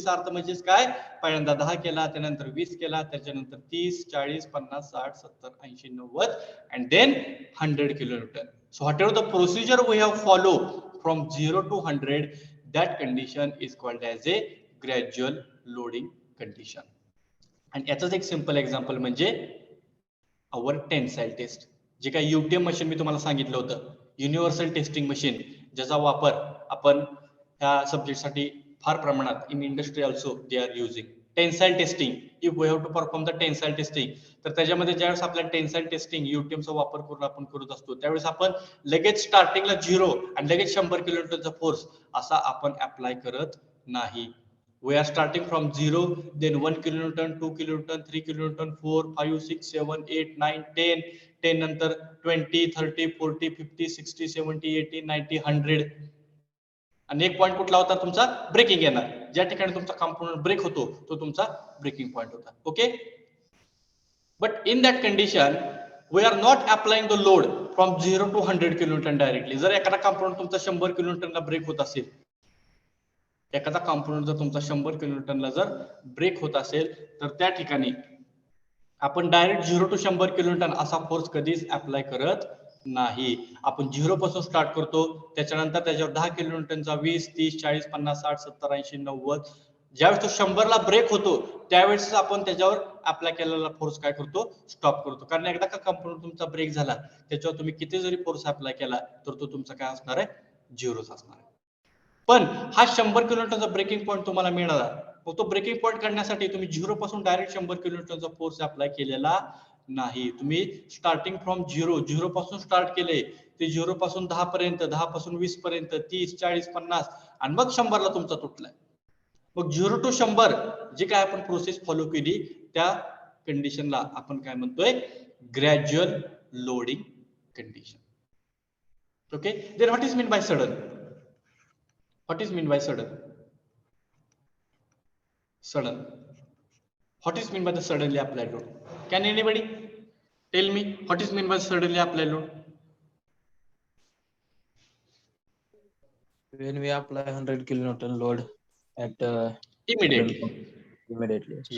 चा अर्थ म्हणजे काय, पहिल्यांदा 10 केला, त्यानंतर 20 केला, त्याच्यानंतर 30, 40, 50, 60, 70, 80, 90 and then 100 kilonewton. So whatever the procedure we have followed from 0 to 100, that condition is called as a gradual loading condition. आणि याचाच एक सिंपल एक्झाम्पल म्हणजे आवर टेन्साइल टेस्ट. जे काही यूटीएम मशीन मी तुम्हाला सांगितलं होतं, युनिव्हर्सल टेस्टिंग मशीन, ज्याचा वापर आपण ह्या सब्जेक्टसाठी फार प्रमाणात in industry also they are using. Tensile testing, if we have to perform the tensile testing, तर त्याच्यामध्ये ज्यावेळेस आपल्या टेन्साइल टेस्टिंग यूटीएमचा वापर करून आपण करत असतो, त्यावेळेस आपण लगेच स्टार्टिंगला 0 आणि लगेच 100 किलोन्यूटनचा फोर्स असा आपण अप्लाय करत नाही. We are starting from 0, then 1 kilonewton, 2 kilonewton, 3 kilonewton, 4, 5, 6, 7, 8, 9, 10, 10 नंतर 20, 30, 40, 50, 60, 70, 80, 90, 100. आणि एक पॉइंट कुठला होता तुमचा? ब्रेकिंग येणार. ज्या ठिकाणी तुमचा कंपोनंट ब्रेक होतो तो तुमचा ब्रेकिंग पॉइंट होता. Okay, but in that condition we are not applying the load from 0 to 100 kilonewton directly. जर एखादा कंपोनंट तुमचा 100 kilonewtonला ब्रेक होत असेल, एखादा कंपोनंट जर तुमचा 100 किलोन्यूटनला जर ब्रेक होत असेल, तर त्या ठिकाणी आपण डायरेक्ट 0 टू 100 किलोन्यूटन असा फोर्स कधीच अप्लाय करत नाही. आपण 0 पासून स्टार्ट करतो, त्याच्यानंतर त्याच्यावर 10 किलोन्यूटनचा 20, 30, 40, 50, 60, 70, 80, 90, ज्यावेळेस तो 100 ला ब्रेक होतो त्यावेळेस आपण त्याच्यावर अप्लाय केलेला फोर्स काय करतो? स्टॉप करतो. कारण एकदा का कंपोनंट तुमचा ब्रेक झाला, त्याच्यावर तुम्ही किती जरी फोर्स अप्लाय केला तर तो तुमचा काय असणार आहे? 0च असणार आहे. पण हा 100 किलोन्यूटनचा ब्रेकिंग पॉइंट तुम्हाला मिळाला, मग तो ब्रेकिंग पॉइंट करण्यासाठी तुम्ही 0 पासून डायरेक्ट 100 किलोन्यूटनचा फोर्स अप्लाय केलेला नाही. तुम्ही स्टार्टिंग फ्रॉम 0 पासून स्टार्ट केले, ते 0 पासून 10 पर्यंत, 10 पासून 20 पर्यंत, 30, 40, 50 आणि मग 100 ला तुमचा तुटलाय. मग 0 टू 100 जे काय आपण प्रोसेस फॉलो केली त्या कंडिशनला आपण काय म्हणतोय? Gradual loading condition. Okay, then what is mean by sudden? What is mean by sudden? Sudden. What is mean by the suddenly applied load? Can anybody tell me what is mean by suddenly applied load? When we apply 100 kilonewton load at immediately.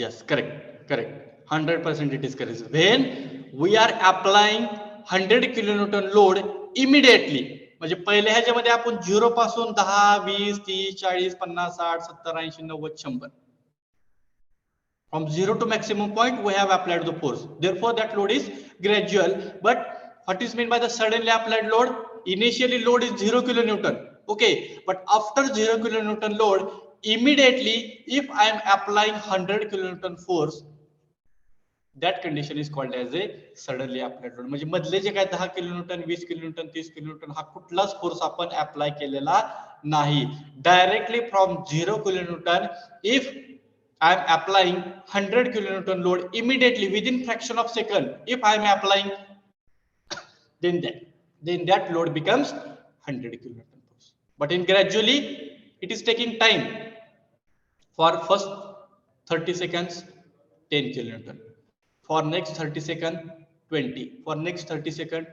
Yes, correct. 100% it is correct. When we are applying 100 kilonewton load immediately, म्हणजे पहिल्या ह्याच्यामध्ये आपण 0 पासून 10, 20, 30, 40, 50, 60, 70, 80, 90, 100 From zero to maximum point, we have applied the force. Therefore, that load is gradual. But what is meant by the suddenly applied load? Initially, load is 0 kilonewton. Okay, but after 0 kilonewton load, immediately, if I am applying 100 kilonewton force, that condition is called as a suddenly applied load. म्हणजे मधले जे काय 10 kilonewton 20 kilonewton 30 kilonewton हा कुठलाच force आपण अप्लाय केलेला नाही. Directly from 0 kilonewton, if I am applying 100 kilonewton load immediately within fraction of second, if I am applying, then that load becomes 100 kilonewton force. But in gradually, it is taking time. For first 30 seconds, 10 kilonewton. For next 30 second, 20. For next 30 second,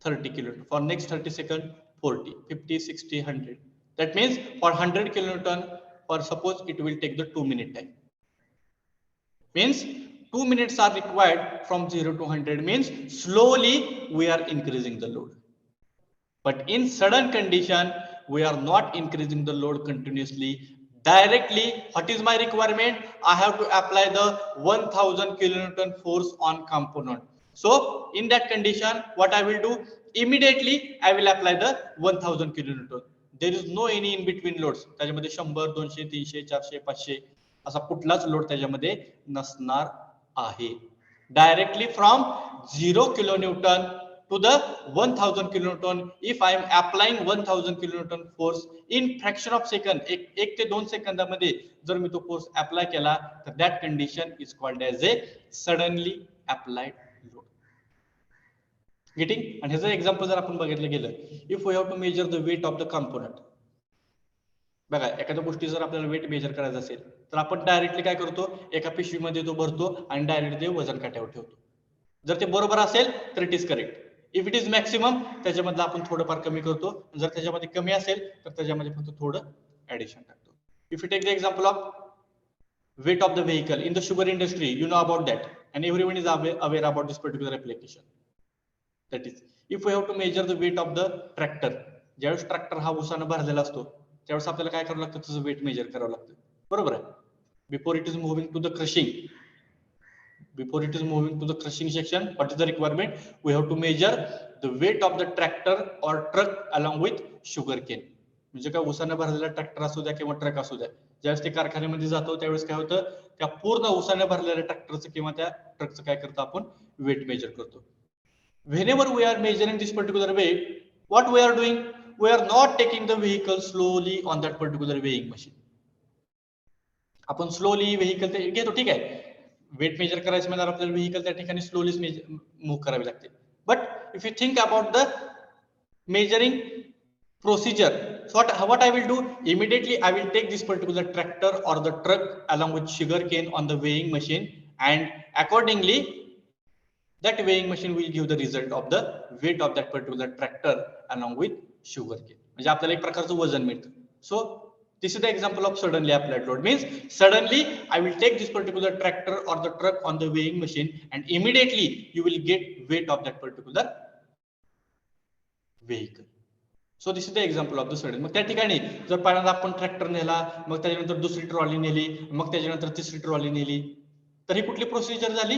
30 kilonewton. For next 30 second, 40, 50, 60, 100. That means for 100 kilonewton, for suppose it will take the 2-minute time. Means 2 minutes are required from 0 to 100. Means slowly we are increasing the load. But in sudden condition, we are not increasing the load continuously. Directly, what is my requirement? I have to apply the 1000 kilonewton force on component. So in that condition, what I will do? Immediately, I will apply the 1000 kilonewton. There is no any in between loads. त्याच्यामध्ये 100, 200, 300, 400, 500 असा कुठलाच load त्याच्यामध्ये नसणार आहे. Directly from 0 kilonewton to the 1000 kilonewton, if I am applying 1000 kilonewton force in fraction of second, 1 ते 2 सेकंदामध्ये जर मी तो force apply केला तर that condition is called as a suddenly applied load. Getting? आणि ह्याचं एक्झाम्पल जर आपण बघितलं गेलं, if we have to measure the weight of the component, बघा एखाद्या गोष्टी जर आपल्याला वेट मेजर करायचं असेल तर आपण डायरेक्टली काय करतो, एका पिशवीमध्ये तो भरतो आणि डायरेक्ट ते वजन काट्यावर ठेवतो. जर ते बरोबर असेल तर it is correct. If it is maximum, त्याच्यामधलं आपण थोडंफार कमी करतो. जर त्याच्यामध्ये कमी असेल तर त्याच्यामध्ये फक्त थोडं ऍडिशन टाकतो. If you take the example of weight of the vehicle in the sugar industry, you know about that, and everyone is aware about this particular application. That is, if we have to measure the weight of the tractor, ज्यावेळेस tractor हा उसानं भरलेला असतो त्यावेळेस आपल्याला काय करावं लागतं, त्याचं वेट मेजर करावं लागतं. बरोबर आहे. Before it is moving to the crushing, before it is moving to the crushing section, what is the requirement? We have to measure the weight of the tractor or truck along with sugar cane. म्हणजे काय उसाने भरलेला tractor असू द्या किंवा truck असू द्या, ज्यावेळेस ते कारखान्यामध्ये जातो त्यावेळेस काय होतं, त्या पूर्ण उसाने भरलेल्या ट्रॅक्टरचं किंवा त्या ट्रकचं काय करतो आपण, वेट मेजर करतो. Whenever we are measuring this particular weight, what we are doing? We are not taking the vehicle slowly on that particular weighing machine. आपण स्लोली व्हेकल ते घेतो, ठीक आहे. वेट मेजर करायचं म्हणजे आपल्याला व्हेकल त्या ठिकाणी स्लोली मूव्ह करावी लागते. But if you think about the measuring procedure, so what I will do, immediately I will take this particular tractor or the truck along with sugar cane on the weighing machine, and accordingly that weighing machine will give the result of the weight of that particular tractor along with sugar cane. म्हणजे आपल्याला एक प्रकारचं वजन मिळतं. So this is the example of suddenly applied load. Means suddenly I will take this particular tractor or the truck on the weighing machine and immediately you will get weight of that particular vehicle. So this is the example of the sudden. मग त्या ठिकाणी जर पहिल्यांदा आपण tractor नेला, मग त्याच्यानंतर दुसरी trolley नेली, मग त्याच्यानंतर तिसरी ट्रॉली नेली, तर ही कुठली प्रोसिजर झाली?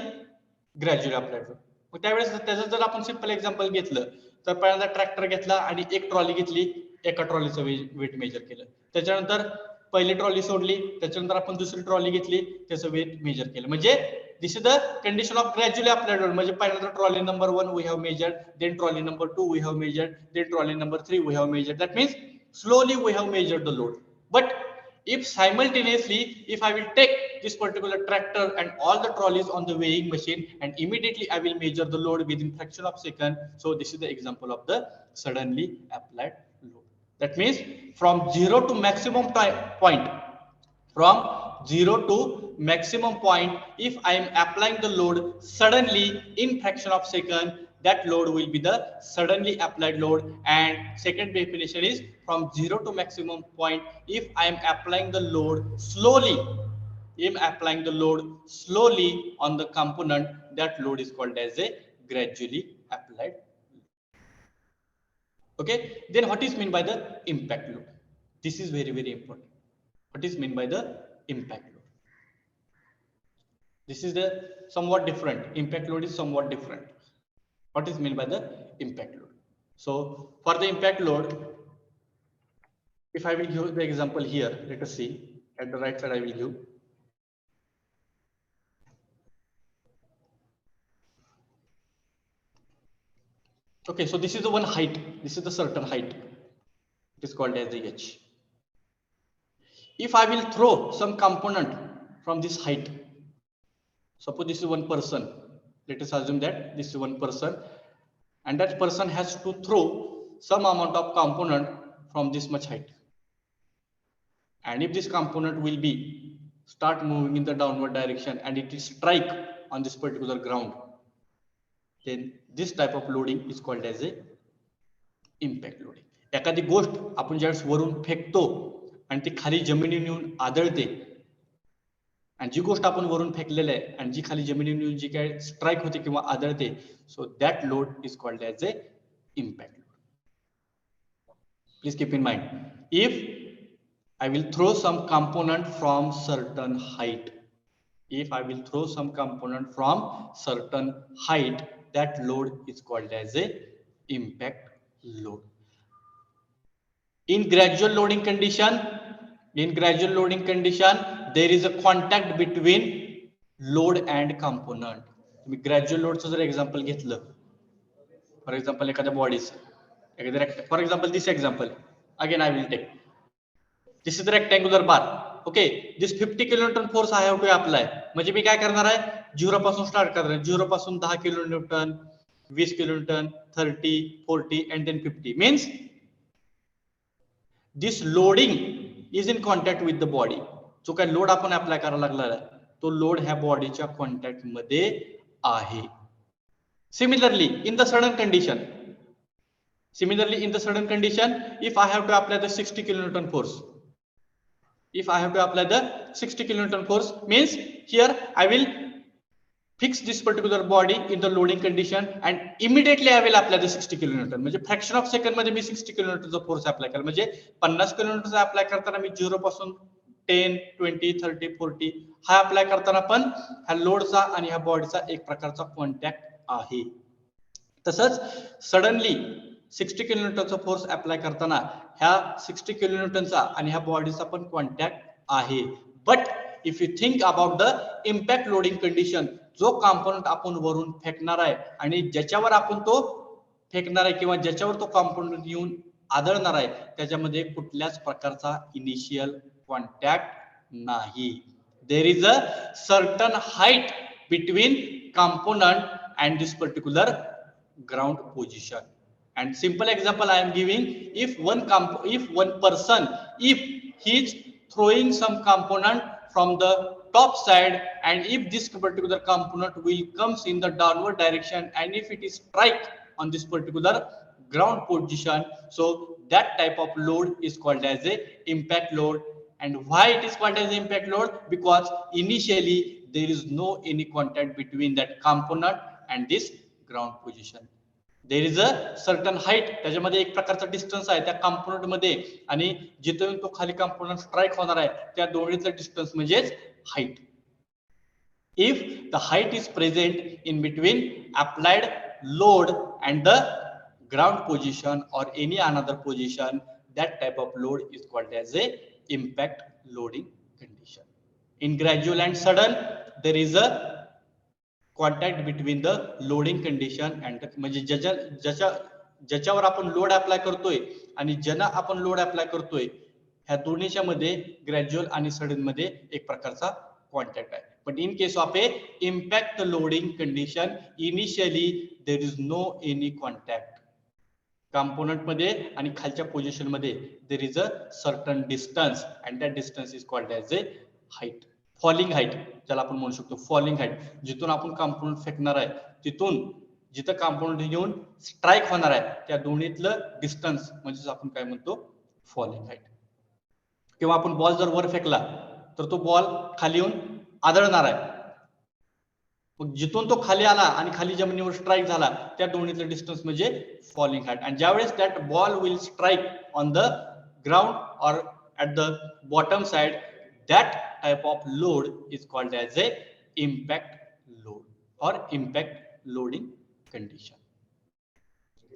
Gradually applied load. मग त्यावेळेस त्याचं जर आपण सिंपल एक्झाम्पल घेतलं तर पहिल्यांदा ट्रॅक्टर घेतला आणि एक ट्रॉली घेतली, एका ट्रॉलीचं वेट मेजर केलं. त्याच्यानंतर पहिली ट्रॉली सोडली, त्याच्यानंतर आपण दुसरी ट्रॉली घेतली, त्याचं वेट मेजर केलं. म्हणजे this is the condition of gradually applied load. म्हणजे पहिल्यांदा trolley number 1 we have measured, then trolley number 2 we have measured, then trolley number 3 we have measured. That means slowly we have measured the load. But if simultaneously, if I will take this particular tractor and all the trolleys on the weighing machine and immediately I will measure the load within fraction of second, so this is the example of the suddenly applied load. That means from 0 to maximum point, from 0 to maximum point, if I am applying the load suddenly in fraction of second, that load will be the suddenly applied load. And second definition is from 0 to maximum point, if I am applying the load slowly, on the component, that load is called as a gradually applied load. Okay, then what is meant by the impact load? This is very, very important. What is meant by the impact load? This is the somewhat different. Impact load is somewhat different. What is meant by the impact load? So for the impact load, if I will give the example here, let us see at the right side I will give. Okay, so this is the one height. This is the certain height. It is called as the H. If I will throw some component from this height, suppose this is one person. Let us assume that this is one person, and that person has to throw some amount of component from this much height. And if this component will be start moving in the downward direction and it is strike on this particular ground, then this type of loading is called as a impact loading. एखादी गोष्ट आपण ज्यावेळेस वरून फेकतो आणि ती खाली जमिनीवर येऊन आदळते, आणि जी गोष्ट आपण वरून फेकलेलं आहे आणि जी खाली जमिनीवर येऊन जी काय स्ट्राईक होते किंवा आदळते, so that load is called as a impact load. Please keep in mind, if I will throw some component from certain height, if I will throw some component from certain height, that load is called as a impact load. In gradual loading condition, there is a contact between load and component. तुम्ही gradual लोडचं जर example घेतलं, for example एखाद्या बॉडीचं, for example this example again I will take. This is the rectangular bar. Okay, this 50 kilonewton force I have to apply. म्हणजे मी काय करणार आहे, 0 पासून स्टार्ट करणार आहे. 0 पासून 10 kilonewton, 20 kilonewton, 30, 40 and then 50. Means this loading is in contact with the body. जो काय लोड आपण अप्लाय करायला लागला आहे, तो लोड ह्या बॉडीच्या कॉन्टॅक्ट मध्ये आहे. Similarly, in the sudden condition, if I have to apply the 60 kilonewton force, means here I will fix this particular body in the loading condition and immediately I will apply the 60 kilonewton. म्हणजे fraction of second मध्ये मी 60 किलोन्यूटनचा force apply करेल. म्हणजे 50 किलोन्यूटनचा apply करताना मी 0 पासून 10, 20, 30, 40 हा apply करताना पण ह्या लोडचा आणि ह्या बॉडीचा एक प्रकारचा कॉन्टॅक्ट आहे. तसंच सडनली 60 किलोन्यूटनचा फोर्स अप्लाय करताना ह्या 60 किलोन्यूटनचा आणि ह्या बॉडीचा पण कॉन्टॅक्ट आहे. But if you think about the impact loading condition, जो कॉम्पोनंट आपण वरून फेकणार आहे आणि ज्याच्यावर आपण तो फेकणार आहे किंवा ज्याच्यावर तो कॉम्पोनंट येऊन आदळणार आहे, त्याच्यामध्ये कुठल्याच प्रकारचा इनिशियल कॉन्टॅक्ट नाही. There is a certain height between component and this particular ground position. And simple example I am giving, if one person, if he is throwing some component from the top side and if this particular component will comes in the downward direction and if it is strike on this particular ground position, so that type of load is called as a impact load. And why it is called as impact load? Because initially there is no any contact between that component and this ground position. There is a certain height, त्याच्यामध्ये एक प्रकारचा distance आहे त्या component मध्ये, आणि जिथून तो खाली कंपोनंट स्ट्राइक होणार आहे त्या दोन्हीचा डिस्टन्स म्हणजेच height. If the height is present in between applied load and the ground position or any another position, that type of load is called as a impact loading condition. In gradual and sudden, there is a contact between the loading condition and, म्हणजे ज्याच्यावर आपण load apply करतोय आणि ज्यांना आपण load apply करतोय ह्या दोन्हीच्या मध्ये ग्रॅज्युअल आणि सडन मध्ये एक प्रकारचा कॉन्टॅक्ट आहे. But in case of a impact loading condition, initially there is no any contact component मध्ये आणि खालच्या पोझिशन मध्ये. There is a certain distance and that distance is called as a height. Falling height ज्याला आपण म्हणू शकतो, falling height, जिथून आपण कंपोनंट फेकणार आहे तिथून जिथं कंपोनंट घेऊन स्ट्राइक होणार आहे त्या दोन्हीतलं डिस्टन्स म्हणजे आपण काय म्हणतो, फॉलिंग हाईट. किंवा आपण बॉल जर वर फेकला तर तो बॉल खाली येऊन आदळणार आहे, मग जिथून तो खाली आला आणि खाली जमिनीवर स्ट्राइक झाला त्या दोन्हीतलं डिस्टन्स म्हणजे फॉलिंग हाईट. आणि ज्यावेळेस that ball will strike on the ground or at the bottom side, that type of load is called as a impact load or impact loading condition.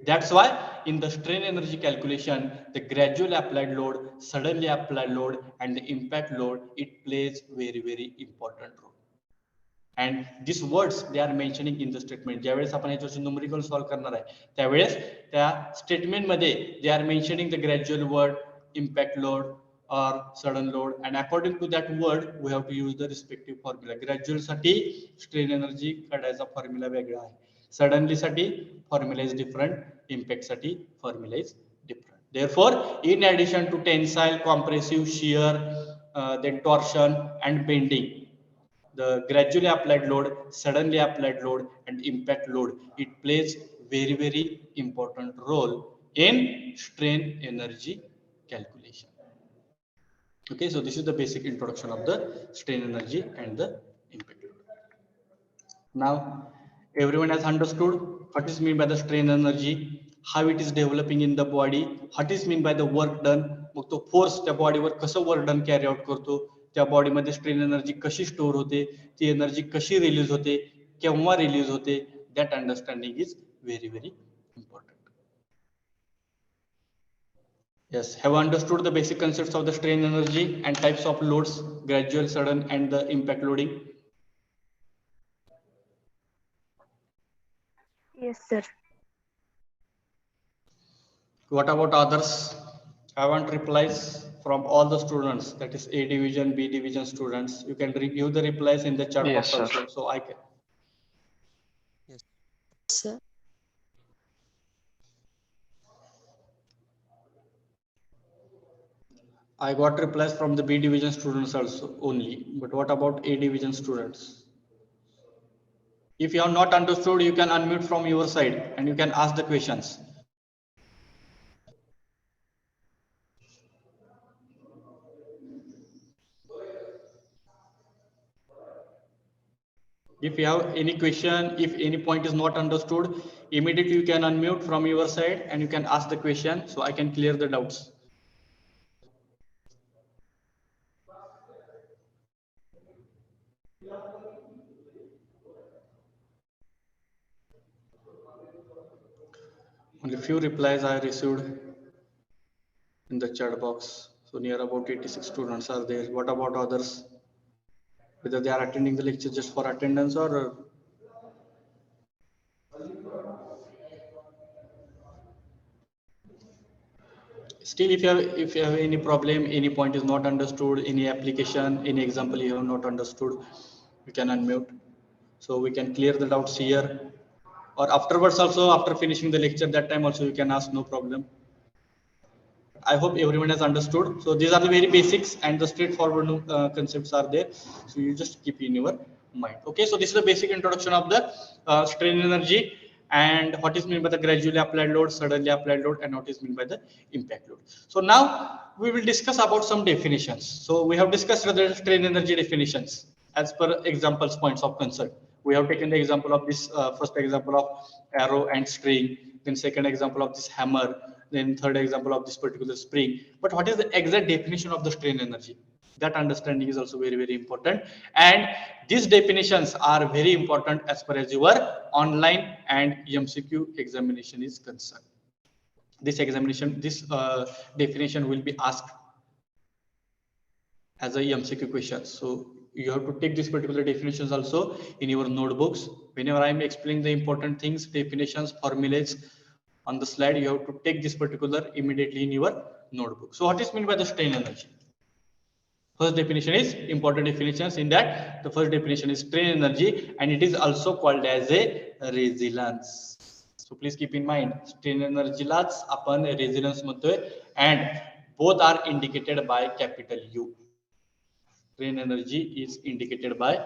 That's why in the strain energy calculation, the gradual applied load, suddenly applied load, and the impact load, it plays very, very important role. And these words they are mentioning in the statement. ज्यावेळेस आपण याच्यावरची numerical solve करणार आहे त्यावेळेस त्या statement मध्ये they are mentioning the gradual word, impact load or sudden load, and according to that word we have to use the respective formula. Gradual साठी strain energy काढायचा formula वेगळा आहे, suddenly साठी formula is different, impact साठी formula is different. Therefore, in addition to tensile, compressive, shear, then torsion and bending, the gradually applied load, suddenly applied load, and impact load, it plays very, very important role in strain energy calculation. Okay, so this is the basic introduction of the strain energy and the impact load. Now, everyone has understood what is meant by the strain energy, how it is developing in the body, what is meant by the work done, मग तो force त्या बॉडीवर कसं work done carry out करतो, त्या बॉडीमध्ये strain energy कशी store होते, ती energy कशी रिलीज होते, केव्हा रिलीज होते, that understanding is very, very important. Yes, have understood the basic concepts of the strain energy and types of loads, gradual, sudden, and the impact loading? Yes, sir. What about others? I want replies from all the students, that is A division, B division students. You can give the replies in the chat Yes, box sir. also, so I can. Sir. I got replies from the B division students also only, but what about A division students? If you have not understood, you can unmute from your side and you can ask the questions. If you have any question, if any point is not understood, immediately you can unmute from your side and you can ask the question so I can clear the doubts. Only few replies I received in the chat box. So near about 86 students are there. What about others? Whether they are attending the lecture just for attendance or still, if you have any problem, any point is not understood, any application, any example you have not understood, you can unmute. So we can clear the doubts here. Or afterwards also, after finishing the lecture, that time also you can ask, no problem. I hope everyone has understood. So these are the very basics and the straightforward concepts are there. So you just keep in your mind. Okay, so this is the basic introduction of the strain energy and what is meant by the gradually applied load, suddenly applied load, and what is meant by the impact load. So now we will discuss about some definitions. So we have discussed the strain energy definitions as per examples points of concern. We have taken the example of this first example of arrow and string, then second example of this hammer, then third example of this particular spring. But what is the exact definition of the strain energy? That understanding is also very, very important. And these definitions are very important as far as your online and MCQ examination is concerned. This examination, this definition will be asked as a MCQ question. So you have to take these particular definitions also in your notebooks. Whenever I am explaining the important things, definitions, formulas on the slide, you have to take this particular immediately in your notebook. So what is meant by the strain energy? First definition is important definitions. In that, the first definition is strain energy, and it is also called as a resilience. So please keep in mind, strain energy la's आपण resilience म्हणतोय, and both are indicated by capital U. Strain energy is indicated by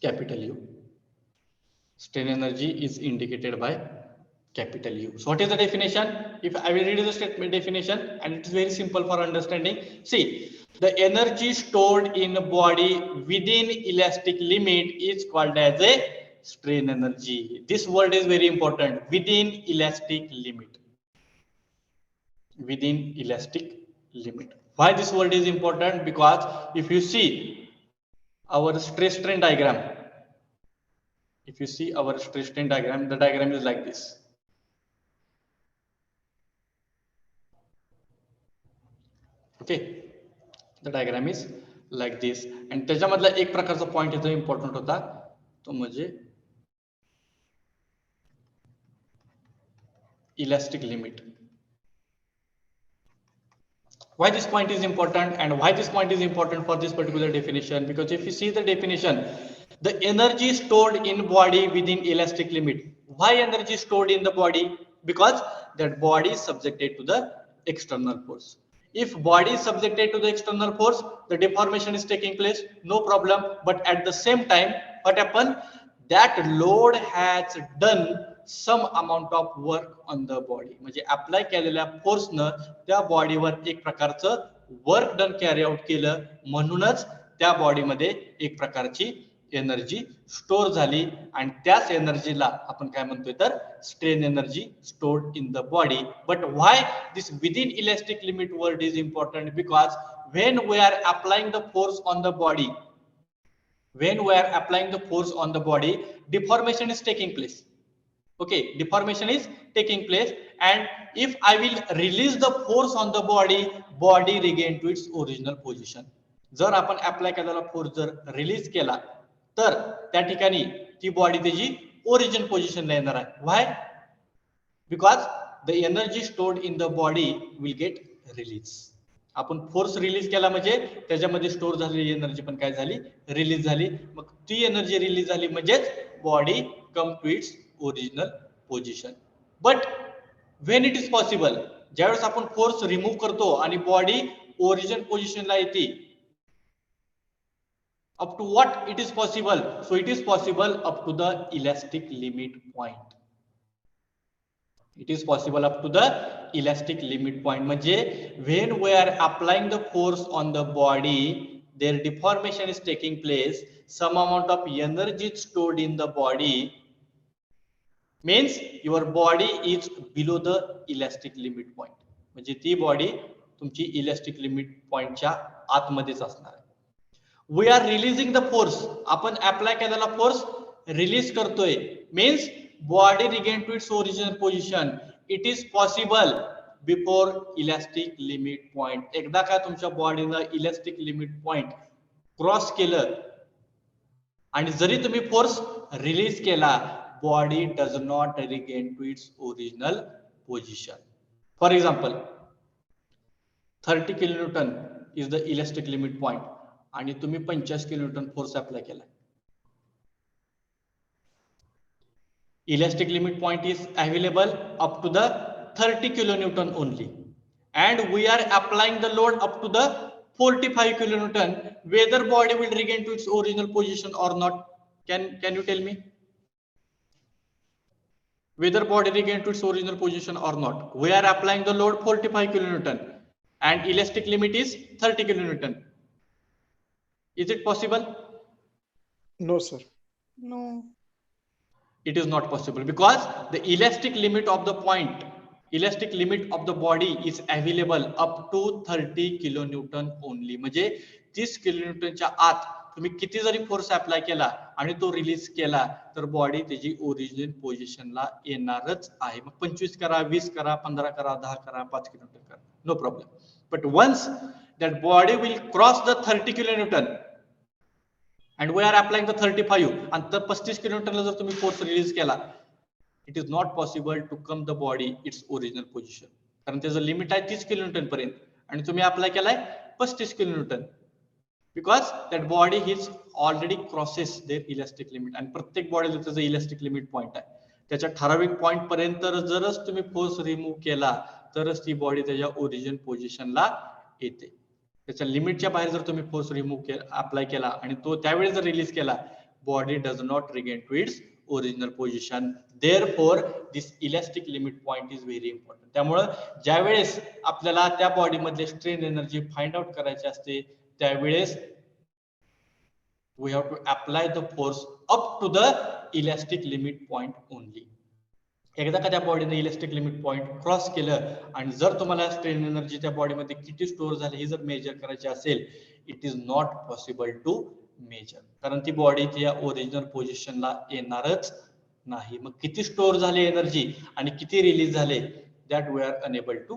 capital U. Strain energy is indicated by capital U. So what is the definition? If I will read the statement definition, and it is very simple for understanding. See, the energy stored in a body within elastic limit is called as a strain energy. This word is very important. Within elastic limit. Within elastic limit. Why this word is important? Because if you see, our stress strain diagram. If you see our stress strain diagram, the diagram is like this. Okay, the diagram is like this. And त्याच्यामधला एक प्रकारचा point इथं important होता, तो म्हणजे elastic limit. Why this point is important and why this point is important for this particular definition? Because if you see the definition, the energy stored in body within elastic limit. Why energy stored in the body? Because that body is subjected to the external force. If body is subjected to the external force, the deformation is taking place, no problem. But at the same time, what happened? That load has done some amount of work on the body. म्हणजे apply केलेल्या फोर्सनं त्या बॉडीवर एक प्रकारचं work done carry out केलं, म्हणूनच त्या बॉडीमध्ये एक प्रकारची एनर्जी स्टोर झाली. आणि त्याच एनर्जीला आपण काय म्हणतोय तर strain energy stored in the body. But why this within elastic limit word is important? Because when we are applying the force on the body, deformation is taking place. Okay, deformation is taking place, and if I will release the force on the body regain to its original position. जर आपण अप्लाय केलेला force जर release केला तर त्या ठिकाणी ती बॉडी त्याची ओरिजिन पोझिशनला येणार आहे. Why? Because the energy stored in the body will get release. आपण फोर्स रिलीज केला म्हणजे त्याच्यामध्ये स्टोर झालेली एनर्जी पण काय झाली? रिलीज झाली. मग ती एनर्जी रिलीज झाली म्हणजेच body come to its original position. But when it is possible, ज्यावेळेस आपण फोर्स रिमूव्ह करतो आणि बॉडी ओरिजिन पोझिशनला येते, up to what it is possible? So it is possible up to the elastic limit point. It is possible up to the elastic limit point. म्हणजे when we are applying the force on the body, there deformation is taking place, some amount of energy stored in the body, means your body is below the elastic limit point. म्हणजे ती body तुमची elastic limit पॉइंटच्या आतमध्येच असणार आहे. We are releasing the force, आपण अप्लाय केलेला force release करतोय, means body regain to its original position. It is possible before elastic limit point. एकदा का तुमच्या बॉडीनं इलास्टिक लिमिट पॉइंट क्रॉस केलं आणि जरी तुम्ही फोर्स रिलीज केला, body does not regain to its original position. For example, 30 kilonewton is the elastic limit point आणि तुम्ही 50 kilonewton फोर्स अप्लाय केला. Elastic limit point is available up to the 30 kilonewton only, and we are applying the load up to the 45 kilonewton. Whether body will regain to its original position or not? Can you tell me? Whether body regain to its original position or not. We are applying the load 45 kilonewton and elastic limit is 30 kilonewton. Is it possible? No, sir. No. It is not possible because the elastic limit of the point, elastic limit of the body is available up to 30 kilonewton only. म्हणजे 30 kilonewtonच्या आत तुम्ही किती जरी force apply केला आणि तो release केला तर body त्याची ओरिजिनल पोझिशनला येणारच आहे. मग 25 करा, 20 करा, 15 करा, 10 करा, 5 किलोमीटर करा, no problem. But once that body will cross the 30 kilonewton and we are applying the 35 आणि तर 35 किलोमीटरला जर तुम्ही फोर्स रिलीज केला, it is not possible to come the body its original position. कारण त्याचं लिमिट आहे 30 किलोमीटर पर्यंत आणि तुम्ही अप्लाय केलाय 35 kilometre. because that body is already crosses their elastic limit आणि प्रत्येक बॉडीला त्याचं इलास्टिक लिमिट पॉइंट आहे. त्याच्या ठराविक पॉइंट पर्यंत जरच तुम्ही फोर्स रिमूव्ह केला तरच ती बॉडी त्याच्या ओरिजिन पोझिशनला येते. त्याच्या लिमिटच्या बाहेर जर तुम्ही फोर्स रिमूव्ह केला, अप्लाय केला आणि तो त्यावेळी जर रिलीज केला, body does not regain to its original position. Therefore this elastic limit point is very important. त्यामुळे ज्यावेळेस आपल्याला त्या बॉडी मधले स्ट्रेन एनर्जी फाइंड आउट करायची असते त्यावेळेस we have to apply the force up to the elastic limit point only. एकदा का त्या बॉडीने इलास्टिक लिमिट पॉइंट क्रॉस केलं आणि जर तुम्हाला स्ट्रेन एनर्जी त्या बॉडीमध्ये किती स्टोअर झाली हे जर मेजर करायचे असेल, it is not possible to measure, कारण ती बॉडी त्या ओरिजिनल पोझिशनला येणारच नाही. मग किती स्टोअर झाले एनर्जी आणि किती रिलीज झाले, that we are unable to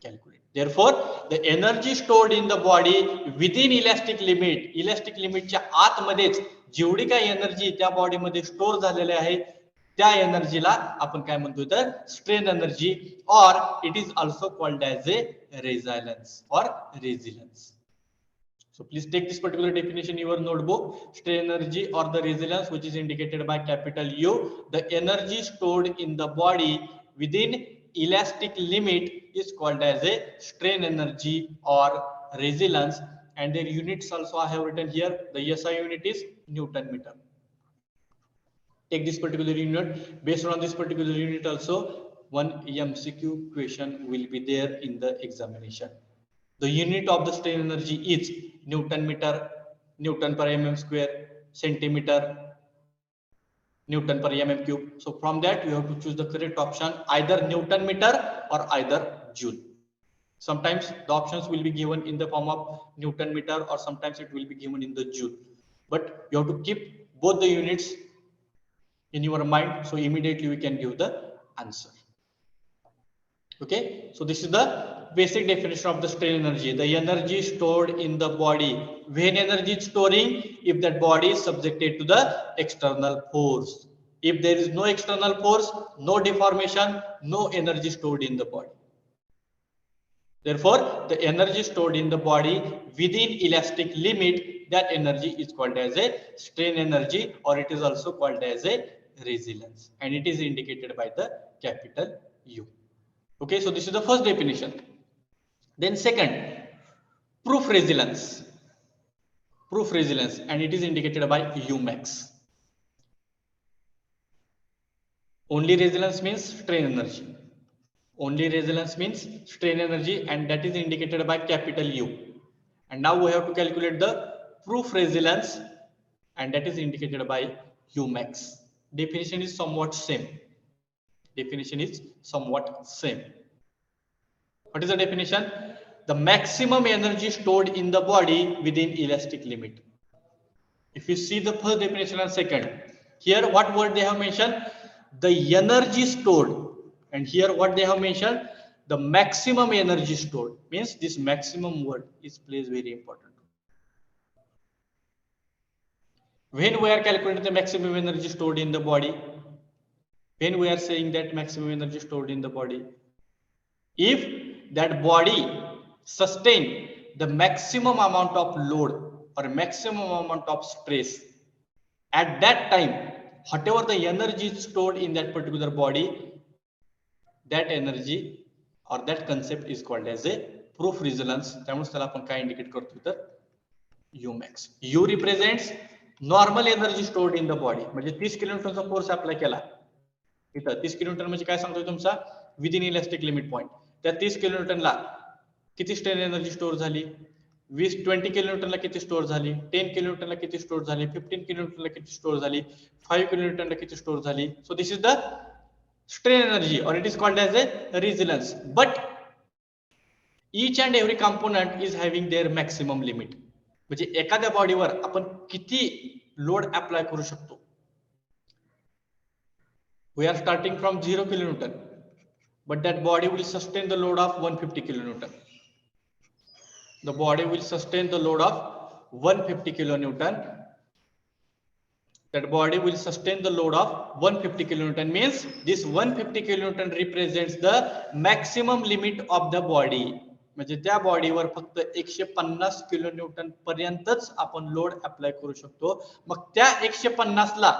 calculate. Therefore, the energy stored in the body within elastic limit, elastic लिमिटच्या आतमध्येच जेवढी काही एनर्जी त्या बॉडीमध्ये स्टोअर झालेली आहे त्या एनर्जीला आपण काय म्हणतो तर strain energy, or it is also called as a resilience or resilience. So please take this particular definition in your notebook. Strain energy or the resilience, which is indicated by capital U, the energy stored in the body within elastic limit is called as a strain energy or resilience, and their units also I have written here. The SI unit is Newton meter. Take this particular unit. Based on this particular unit also, one MCQ question will be there in the examination. The unit of the strain energy is Newton meter, Newton per mm square, centimeter, Newton per mm cube. So from that you have to choose the correct option, either Newton meter or either Joule. Sometimes the options will be given in the form of Newton meter, or sometimes it will be given in the Joule. But you have to keep both the units in your mind, so immediately we can give the answer. Okay, so this is the basic definition of the strain energy. The energy stored in the body. When energy is storing, if that body is subjected to the external force. If there is no external force, no deformation, no energy stored in the body. Therefore, the energy stored in the body within elastic limit, that energy is called as a strain energy, or it is also called as a resilience, and it is indicated by the capital U. Okay, so this is the first definition. Then second, proof resilience. Proof resilience, and it is indicated by Umax. Only resilience means strain energy. Only resilience means strain energy, and that is indicated by capital U. And now we have to calculate the proof resilience, and that is indicated by Umax. Definition is somewhat same. Definition is somewhat same. What is the definition? The maximum energy stored in the body within elastic limit. If you see the first definition and second, here what word they have mentioned? The energy stored, and here what they have mentioned? The maximum energy stored. Means this maximum word is plays very important. When we are calculating the maximum energy stored in the body, when we are saying that maximum energy stored in the body, if that body sustain the maximum amount of load or maximum amount of stress, at that time, whatever the energy is stored in that particular body, that energy or that concept is called as a proof resilience. त्यामुळे त्याला आपण काय indicate करतो तर Umax. U represents normal energy stored in the body. म्हणजे 30 किलोन्यूटनचा force apply केला इथं, 30 kilonewton म्हणजे काय सांगतोय तुमचा विदिन इलास्टिक लिमिट पॉइंट. त्या 30 किलोन्यूटनला किती स्ट्रेन एनर्जी स्टोअर झाली, 20 किलोन्यूटनला किती स्टोअर झाली, 10 किलोन्यूटनला किती स्टोअर झाली, 15 किलोन्यूटनला किती स्टोअर झाली, 5 किलोन्यूटनला किती स्टोअर झाली. So this is the strain energy, or it is called as a resilience. But each and every component is having their maximum limit. म्हणजे एखाद्या बॉडीवर आपण किती लोड अप्लाय करू शकतो. We are starting from 0 kilonewton, but that body will sustain the load of 150 kilonewton. The body will sustain the load of 150 kilonewton. That body will sustain the load of 150 kilonewton. Means this 150 kilonewton represents the maximum limit of the body. म्हणजे त्या बॉडीवर फक्त 150 kilonewton पर्यंतच आपण load apply करू शकतो. मग त्या 150 ला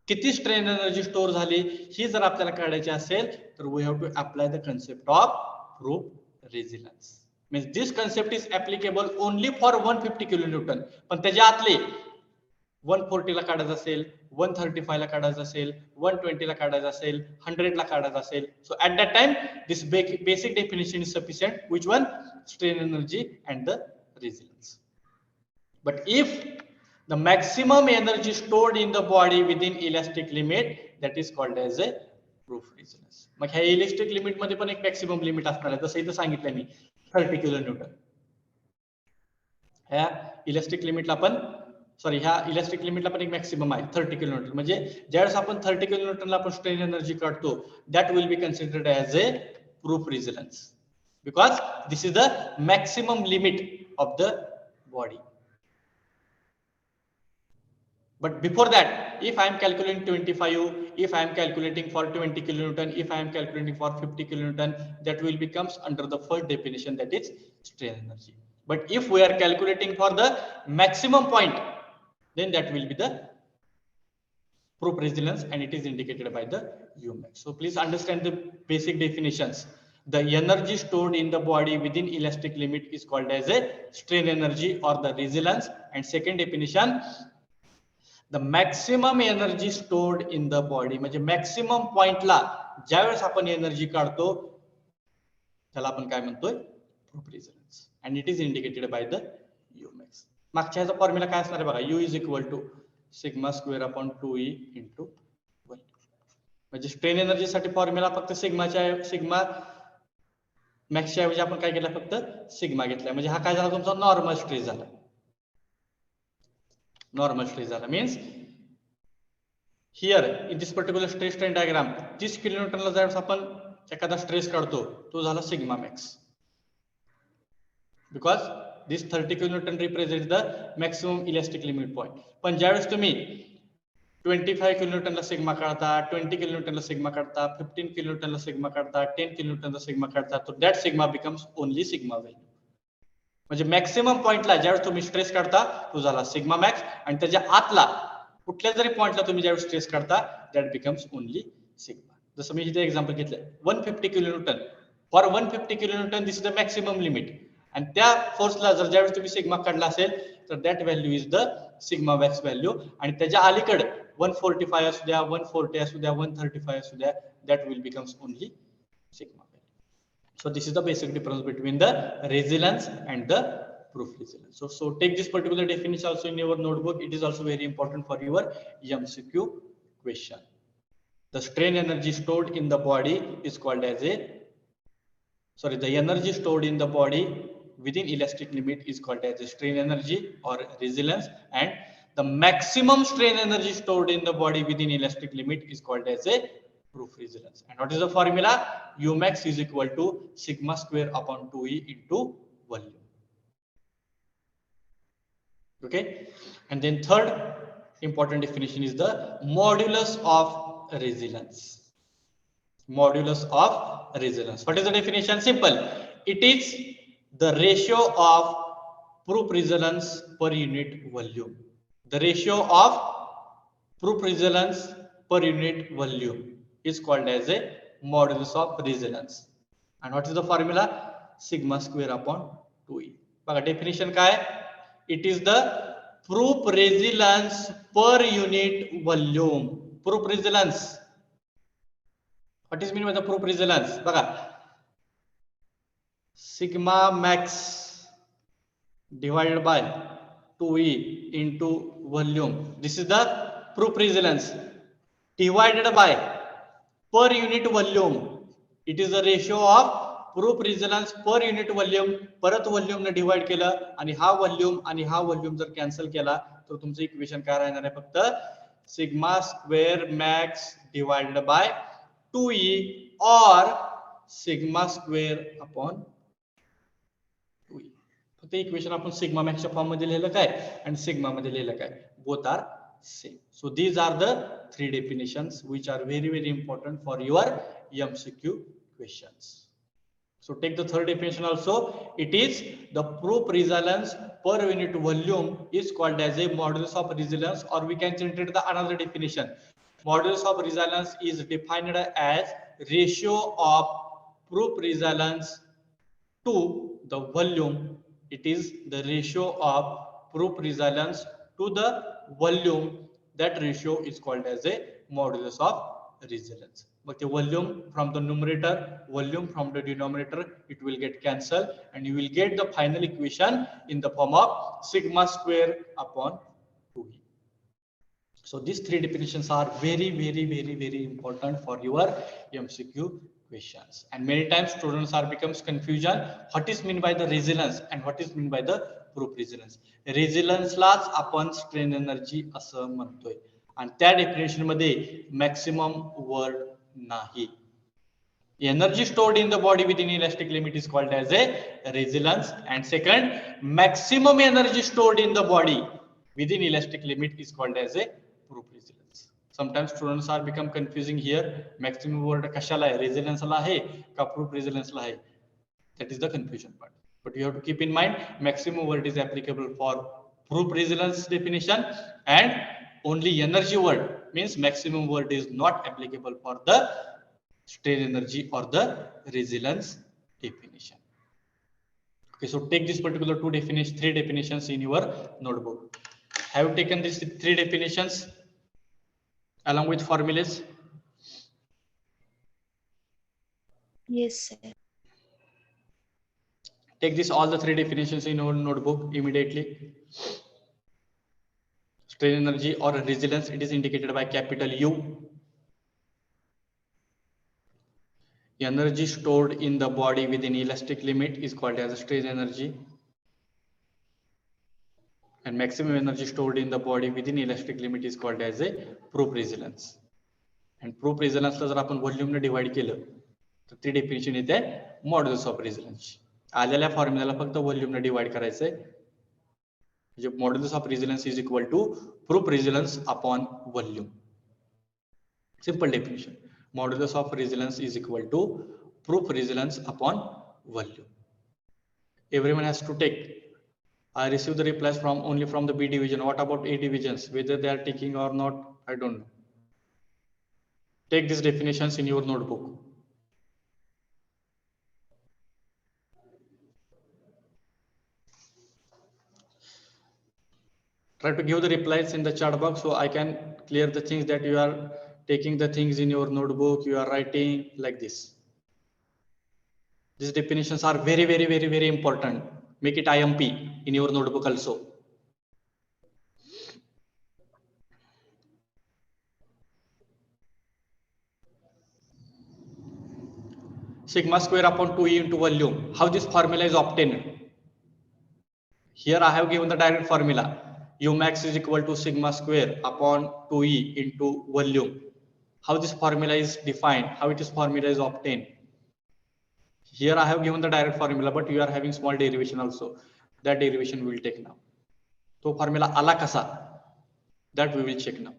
किती strain energy store झाली ही जर आपल्याला काढायची असेल तर we have to apply the concept of proof resilience. Means this concept is applicable only for 150 kilonewton. पण त्याच्या आतले 140 ला काढायचं असेल, 135 ला काढायचं असेल, 120 ला काढायचं असेल, 100 ला काढायचं असेल. So at that time this basic definition is sufficient. Which one? Strain energy and the resilience. But if the maximum energy stored in the body within elastic limit, that is called as a proof resilience. मग ह्या elastic limit मध्ये पण एक maximum limit असणार आहे, जसं इथं सांगितलं मी 30 kilonewton. ह्या इलास्टिक लिमिटला पण सॉरी ह्या इलेक्ट्रिक लिमिटला पण एक मॅक्सिमम आहे 30 किलोमीटर. म्हणजे ज्यावेळेस आपण 30 किलोमीटरला आपण स्ट्रेन एनर्जी काढतो that will be considered as a proof resilience because this is the maximum limit of the body. But before that, if I am calculating 25, if I am calculating for 20 kilonewton, if I am calculating for 50 kilonewton, that will becomes under the first definition, that is strain energy. But if we are calculating for the maximum point, then that will be the proof resilience and it is indicated by the Umax. So please understand the basic definitions. The energy stored in the body within elastic limit is called as a strain energy or the resilience. And second definition, the maximum energy stored in the body, म्हणजे maximum point ला ज्यावेळेस आपण energy काढतो त्याला आपण काय म्हणतोय proof resilience and it is indicated by the Umax. मागच्या ह्याचा फॉर्म्युला काय असणार आहे बघा, U is equal to sigma square upon 2E into 1. म्हणजे स्ट्रेन एनर्जी साठी फॉर्म्युला फक्त सिग्मा मॅक्सच्या ऐवजी आपण काय केलं फक्त सिग्मा घेतला. म्हणजे हा काय झाला तुमचा नॉर्मल स्ट्रेस झाला. नॉर्मल स्ट्रेस झाला means here in this particular stress strain diagram 30 किलोमीटरला ज्यावेळेस आपण एखादा स्ट्रेस काढतो तो झाला sigma max because this 30 kilonewton represent the maximum elastic limit point. पण ज्यावेळेस तुम्ही 25 किलोन्यूटनला सिग्मा काढता, 20 किलोन्यूटनला सिग्मा काढता, 15 किलोन्यूटनला सिग्मा काढता, 10 किलोन्यूटनला सिग्मा काढता, तो that sigma becomes only sigma value. म्हणजे मॅक्सिमम पॉइंटला ज्यावेळेस तुम्ही स्ट्रेस काढता तो झाला सिग्मा मॅक्स आणि त्याच्या आतला कुठल्या जरी पॉइंटला तुम्ही ज्यावेळेस स्ट्रेस काढता दॅट बिकम्स ओनली सिग्मा. जसं मी इथे एक्झाम्पल घेतलंय 150 kilonewton. For 150 kilonewton this is the maximum limit आणि त्या फोर्सला जर ज्यावेळेस तुम्ही सिग्मा काढला असेल तर that value is the sigma max value. आणि त्याच्या अलीकडे 145 असू द्या, 140 असू द्या, 135 असू द्या, that will becomes only sigma value. So this is the basic difference between the resilience and the proof resilience. So take this particular definition also in your notebook. It is also very important for your MCQ question. The strain energy stored in the body is called as a the energy stored in the body within elastic limit is called as a strain energy or resilience, and the maximum strain energy stored in the body within elastic limit is called as a proof resilience. And what is the formula? Umax is equal to sigma square upon 2E into volume. Okay, and then third important definition is the modulus of resilience. Modulus of resilience. What is the definition? Simple. It is the ratio of proof resilience per unit volume. The ratio of proof resilience per unit volume is called as a modulus of resilience. And what is the formula? Sigma square upon 2E. बघा definition काय? It is the proof resilience per unit volume. Proof resilience. What is mean by the proof resilience? बघा sigma max divided by 2E into volume. This is the proof resilience divided by per unit volume. It is the ratio of proof resilience per unit volume. परत volume ने divide केलं आणि हा volume जर cancel केला तर तुमचं equation काय राहणार आहे फक्त sigma square max divided by 2E और सिग्मा स्क्वेअर अपॉन 2E. फक्त इक्वेशन आपण सिग्मा मॅक्सच्या फॉर्म मध्ये लिहिलं काय आणि सिग्मा मध्ये लिहिलं काय, both are same. So these are the three definitions which are very important for your MCQ questions. So take the third definition also. It is the proof resilience per unit volume is called as a modulus of resilience, or we can generate the another definition. Modulus of resilience is defined as ratio of proof resilience to the volume. It is the ratio of proof resilience to the volume. That ratio is called as a modulus of resilience. But the volume from the numerator, volume from the denominator, it will get cancelled and you will get the final equation in the form of sigma square upon 2E. So these three definitions are very important for your MCQ questions. And many times students are becomes confusion what is mean by the resilience and what is mean by the proof resilience. Resilience लाच आपण strain energy असं म्हणतोय आणि त्या definition मध्ये maximum word नाही. Energy stored in the body within elastic limit is called as a resilience, and second, maximum energy stored in the body within elastic limit is called as a proof resilience. Sometimes students are become confusing here. Maximum word कशाला आहे, resilience ला आहे का proof resilience ला आहे? That is the confusion part. But you have to keep in mind maximum word is applicable for proof resilience definition, and only energy word means maximum word is not applicable for the strain energy or the resilience definition. Okay, so take this particular three definitions in your notebook. Have you taken these three definitions along with formulas? Yes, sir. Take this all the three definitions in your notebook immediately. Strain energy or resilience, it is indicated by capital U. Energy stored in the body within elastic limit is called as strain energy, and maximum energy stored in the body within elastic limit is called as a proof resilience. And proof resilience ला जर आपण volume ने divide केलं तर ती definition येते modulus of resilience. आलेल्या फॉर्म्युलाला फक्त volume ने डिवाइड करायचंय, म्हणजे modulus of resilience is equal to proof resilience upon volume. Simple definition. Modulus of resilience is equal to proof resilience upon volume. Everyone has to take. I received the replies only from the B division. What about A divisions? Whether they are taking or not, I don't know. Take these definitions in your notebook. Try to give the replies in the chat box so I can clear the things that you are taking the things in your notebook, you are writing like this. These definitions are very, very, very, very important. Make it IMP in your notebook also. Sigma square upon 2E into volume. How this formula is obtained? Here I have given the direct formula. U max is equal to sigma square upon 2E into volume. How this formula is defined? How it is formula is obtained? Here I have given the direct formula, but you are having small derivation also. That derivation we will take now. So formula ala kasa, that we will check now.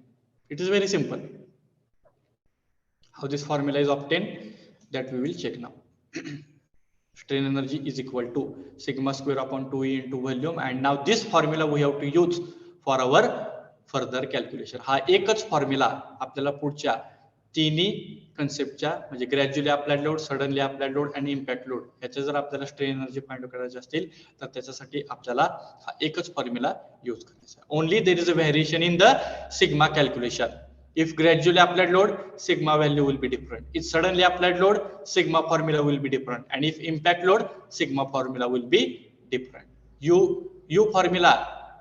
It is very simple. How this formula is obtained, that we will check now. Strain energy is equal to sigma square upon 2E into volume, and now this formula we have to use for our further calculation. हा एकच formula आपल्याला पुढच्या तिन्ही कन्सेप्टच्या म्हणजे gradually applied load, suddenly applied load आणि impact load याच्या जर आपल्याला स्ट्रेन एनर्जी फाइंड करायची असतील तर त्याच्यासाठी आपल्याला हा एकच फॉर्म्युला यूज करायचा आहे. Only there is a variation in the sigma calculation. If gradually applied load, sigma value will be different. If suddenly applied load, sigma formula will be different. And if impact load, sigma formula will be different. U formula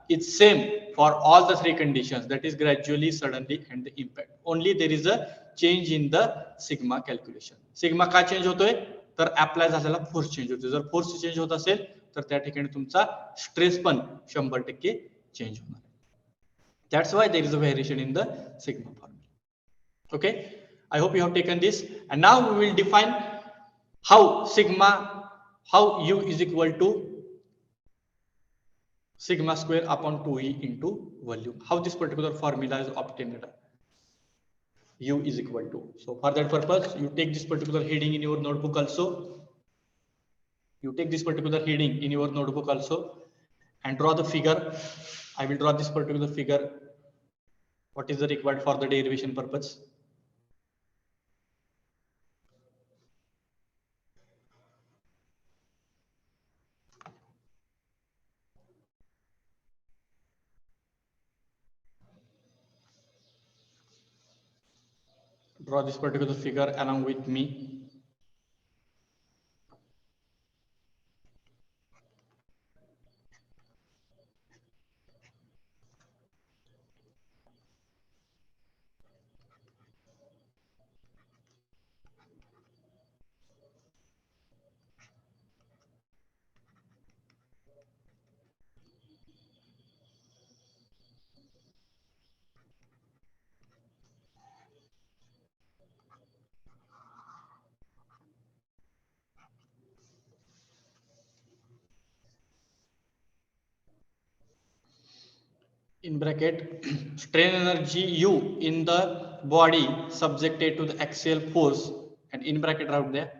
is same for all the three conditions, that is gradually, suddenly and the impact. Only there is a change in the sigma calculation. Sigma का change होतोय तर apply झालेला force change होतो. जर force change होत असेल तर त्या ठिकाणी तुमचा स्ट्रेस पण 100% चेंज होणार. That's why there is a variation in the sigma formula. Okay, I hope you have taken this, and now we will define how U is equal to sigma square upon 2E into volume. How this particular formula is obtained. U is equal to. So for that purpose, you take this particular heading in your notebook also. You take this particular heading in your notebook also and draw the figure. I will draw this particular figure. What is the required for the derivation purpose? Draw this particular figure along with me. in bracket strain energy U in the body subjected to the axial force, and in bracket out there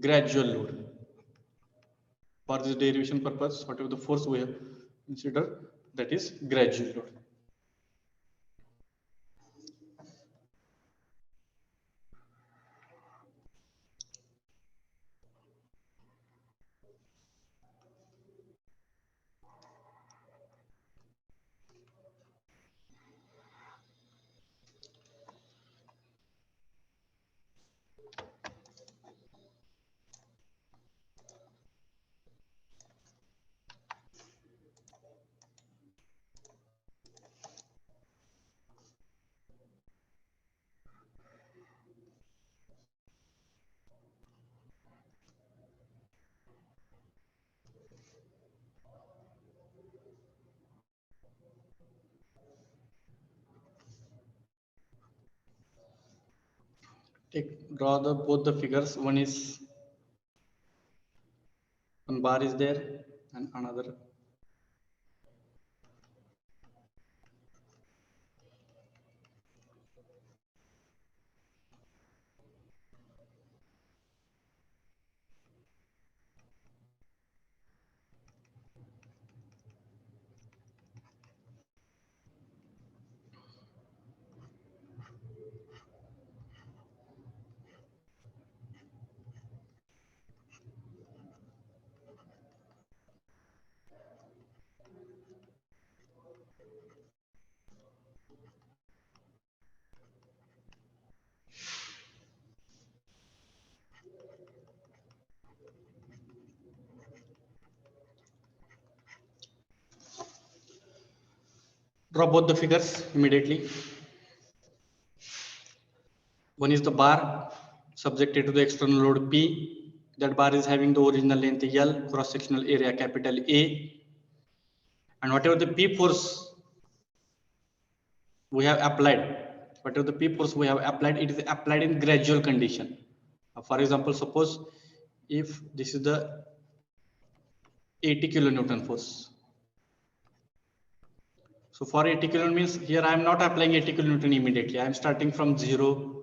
gradual load. For this derivation purpose, whatever the force we have considered, that is gradual load. Draw the both the figures. One bar is there and another. Draw both the figures immediately. One is the bar subjected to the external load P. That bar is having the original length L, cross-sectional area capital A, and whatever the P force we have applied, it is applied in gradual condition. For example, suppose if this is the 80 kilonewton force. So for 80 kilonewton means here I am not applying 80 kilonewton immediately. I am starting from 0,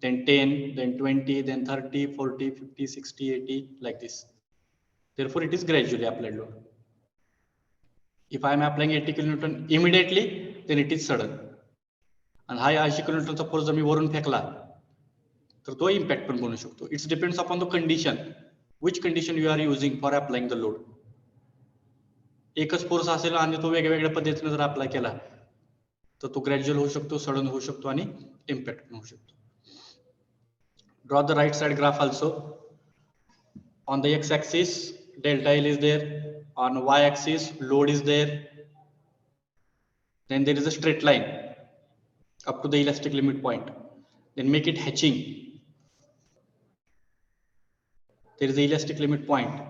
then 10, then 20, then 30, 40, 50, 60, 80, like this. Therefore, it is gradually applied load. If I am applying 80 kilonewton immediately, then it is sudden. And high 80 kilonewtonचा force जर मी वरून फेकला तर तो impact पण बनू शकतो. It depends upon the condition, which condition you are using for applying the load. एकच force असेल आणि तो वेगवेगळ्या पद्धतीने जर अप्लाय केला तर तो ग्रॅज्युअल होऊ शकतो, सडन होऊ शकतो आणि इम्पॅक्ट पण होऊ शकतो. Draw the right side graph also. On the x-axis, delta L is there. On y-axis, load is there. Then there is a straight line up to the elastic limit point. Then make it hatching. There is the elastic limit point,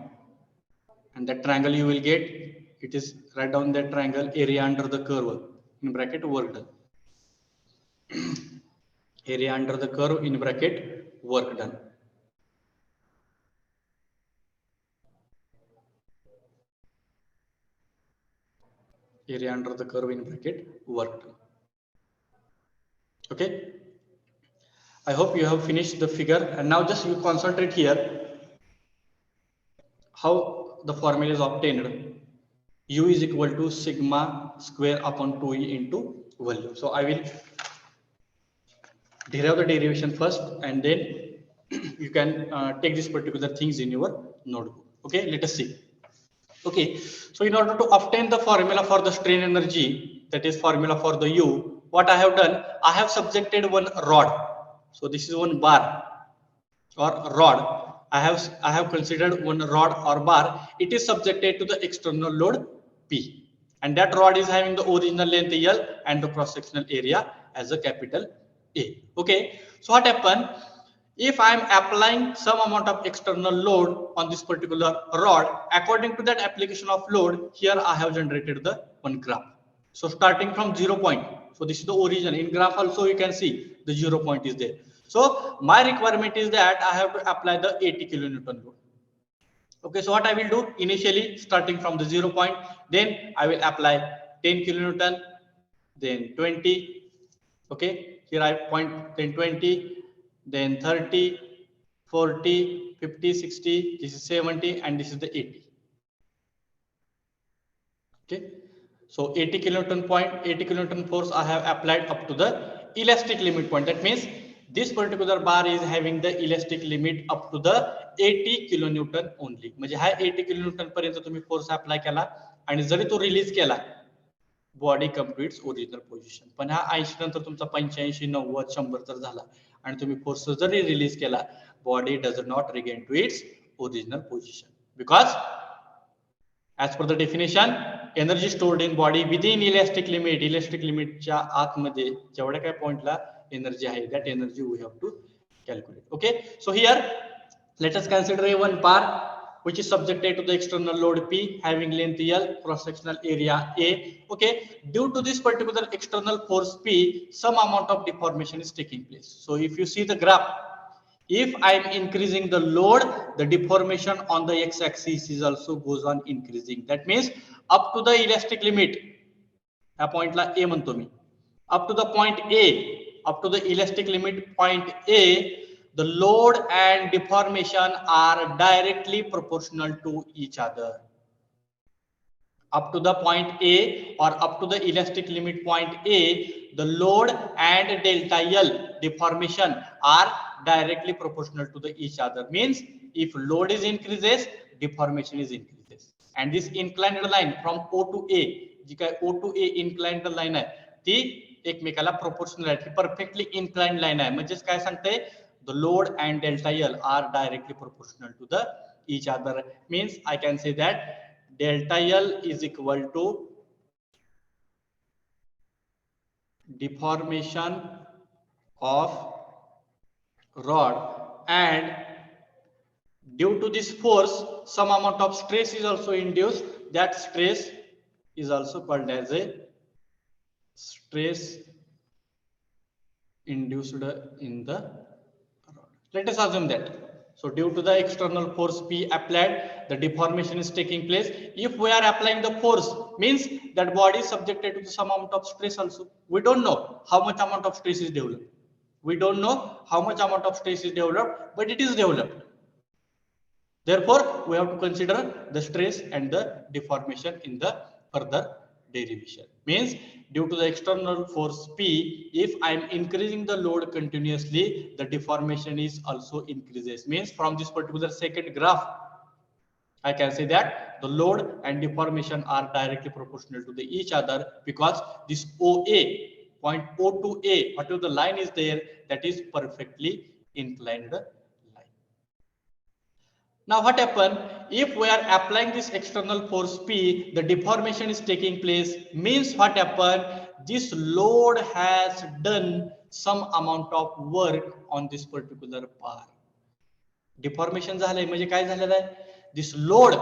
and that triangle you will get. It is write down that triangle area under the curve in bracket work done. Area under the curve in bracket work done. Area under the curve in bracket work done. Okay, I hope you have finished the figure, and now just you concentrate here how the formula is obtained. U is equal to sigma square upon 2e into volume. So I will derive the derivation first, and then you can take these particular things in your notebook. Okay, let us see. Okay, so in order to obtain the formula for the strain energy, that is formula for the U, what I have done, I have subjected one rod. So this is one bar or rod. I have considered one rod or bar. It is subjected to the external load P, and that rod is having the original length L and the cross-sectional area as a capital A. Okay, so what happened? If I am applying some amount of external load on this particular rod, according to that application of load, here I have generated the one graph. So starting from 0 point, so this is the origin. In graph also you can see the 0 point is there. So my requirement is that I have to apply the 80 kilonewton load. Okay, so what I will do initially, starting from the 0 point, then I will apply 10 kilonewton, then 20. Okay, here I point, then 20, then 30, 40, 50, 60, this is 70, and this is the 80. Okay, so 80 kilonewton point, 80 kilonewton force I have applied up to the elastic limit point. That means this particular bar is having the elastic limit up to the 80 kilonewton only. म्हणजे हा 80 kilonewton पर्यंत तुम्ही force apply केला आणि जरी तो release केला, body come to its original position. पण हा 80 नंतर तुमचा 85, 90, 100 तर झाला आणि तुम्ही फोर्स जरी रिलीज केला, body does not regain to its original position because as per the definition, energy stored in body within elastic limit च्या आतमध्ये जेवढ्या काय पॉइंटला एनर्जी आहे, that energy we have to calculate. Okay, so here let us consider a one bar which is subjected to the external load P having length L, cross sectional area A. Okay, due to this particular external force P, some amount of deformation is taking place. So if you see the graph, if I am increasing the load, the deformation on the x-axis is also goes on increasing. That means up to the elastic limit, या पॉइंटला A म्हणतो मी, up to the point A, up to the elastic limit point A, the load and deformation are directly proportional to each other. Up to the point A or up to the elastic limit point A, the load and delta L deformation are directly proportional to the each other. Means if load is increases, deformation is increases. And this inclined line from O to A, जी काय O to A inclined line आहे, ती एकमेकाला proportional आहे, perfectly inclined line आहे. म्हणजेच काय सांगते, the load and delta L are directly proportional to the each other. Means I can say that delta L is equal to deformation of rod, and due to this force some amount of stress is also induced. That stress is also called as a stress induced in the rod. Let us assume that. So due to the external force P applied, the deformation is taking place. If we are applying the force, means that body is subjected to some amount of stress also. We don't know how much amount of stress is developed. We don't know how much amount of stress is developed, but it is developed. Therefore, we have to consider the stress and the deformation in the further derivation. Means due to the external force P, if I am increasing the load continuously, the deformation is also increases. Means from this particular second graph, I can say that the load and deformation are directly proportional to each other, because this OA, point O to A, whatever the line is there, that is perfectly inclined line. Now what happen if we are applying this external force P, the deformation is taking place, means what happen, this load has done some amount of work on this particular bar. Deformation झालंय म्हणजे काय झालेलं आहे, this load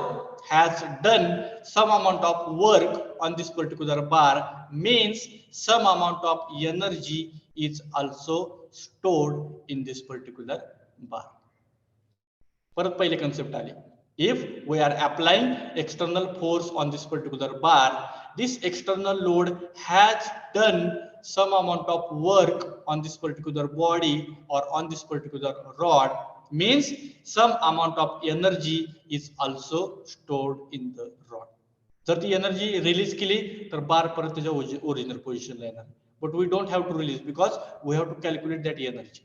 has done some amount of work on this particular bar, means some amount of energy is also stored in this particular bar. परत पहिले concept आली. If we are applying external force on this particular bar, this external load has done some amount of work on this particular body or on this particular rod, means some amount of energy is also stored in the rod. जर ती energy release केली तर बार परत त्याच्या original पोझिशनला येणार. But we don't have to release because we have to calculate that energy.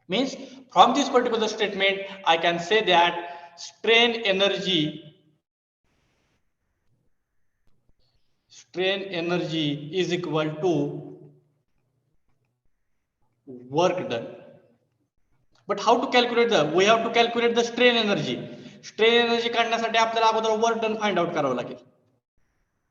Means from this particular statement, I can say that strain energy is equal to work done. But how to calculate we have to calculate the strain energy. Strain energy काढण्यासाठी आपल्याला अगोदर work done find out करावं लागेल.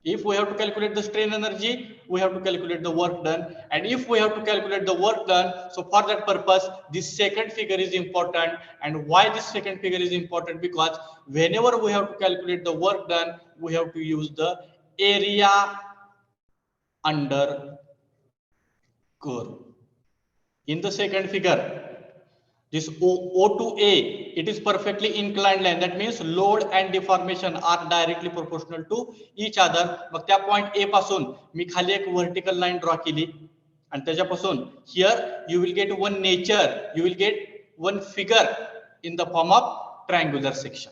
If we have to calculate the strain energy, we have to calculate the work done. And if we have to calculate the work done, so for that purpose, this second figure is important. And why this second figure is important? Because whenever we have to calculate the work done, we have to use the area under curve. In the second figure, This O to A, it is perfectly inclined line. That means load and deformation are directly proportional to each other. मग त्या point A पासून मी खाली एक vertical line draw केली आणि त्याच्यापासून here you will get one nature, you will get one figure in the form of triangular section.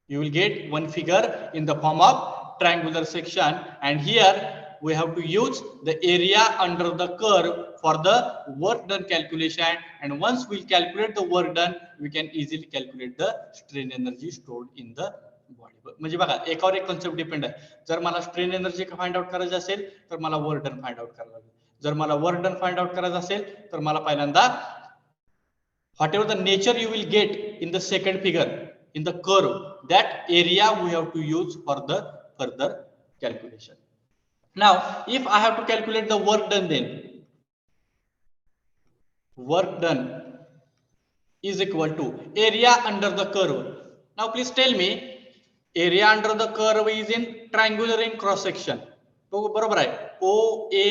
You will get one figure in the form of triangular section, and here we have to use the area under the curve for the work done calculation, and once we calculate the work done we can easily calculate the strain energy stored in the body. म्हणजे बघा एकावर एक concept depend आहे. जर मला strain energy find out करायचं असेल तर मला वर्क डन फाइंड आउट करायला लागेल. जर मला वर्क डन फाइंड आउट करायचं असेल तर मला पहिल्यांदा whatever the nature you will get in the second figure in the curve, that area we have to use for the further calculation. Now if I have to calculate the work done, then work done is equal to area under the curve. Now please tell me, area under the curve is in triangular in cross section. तो बरोबर आहे. OA,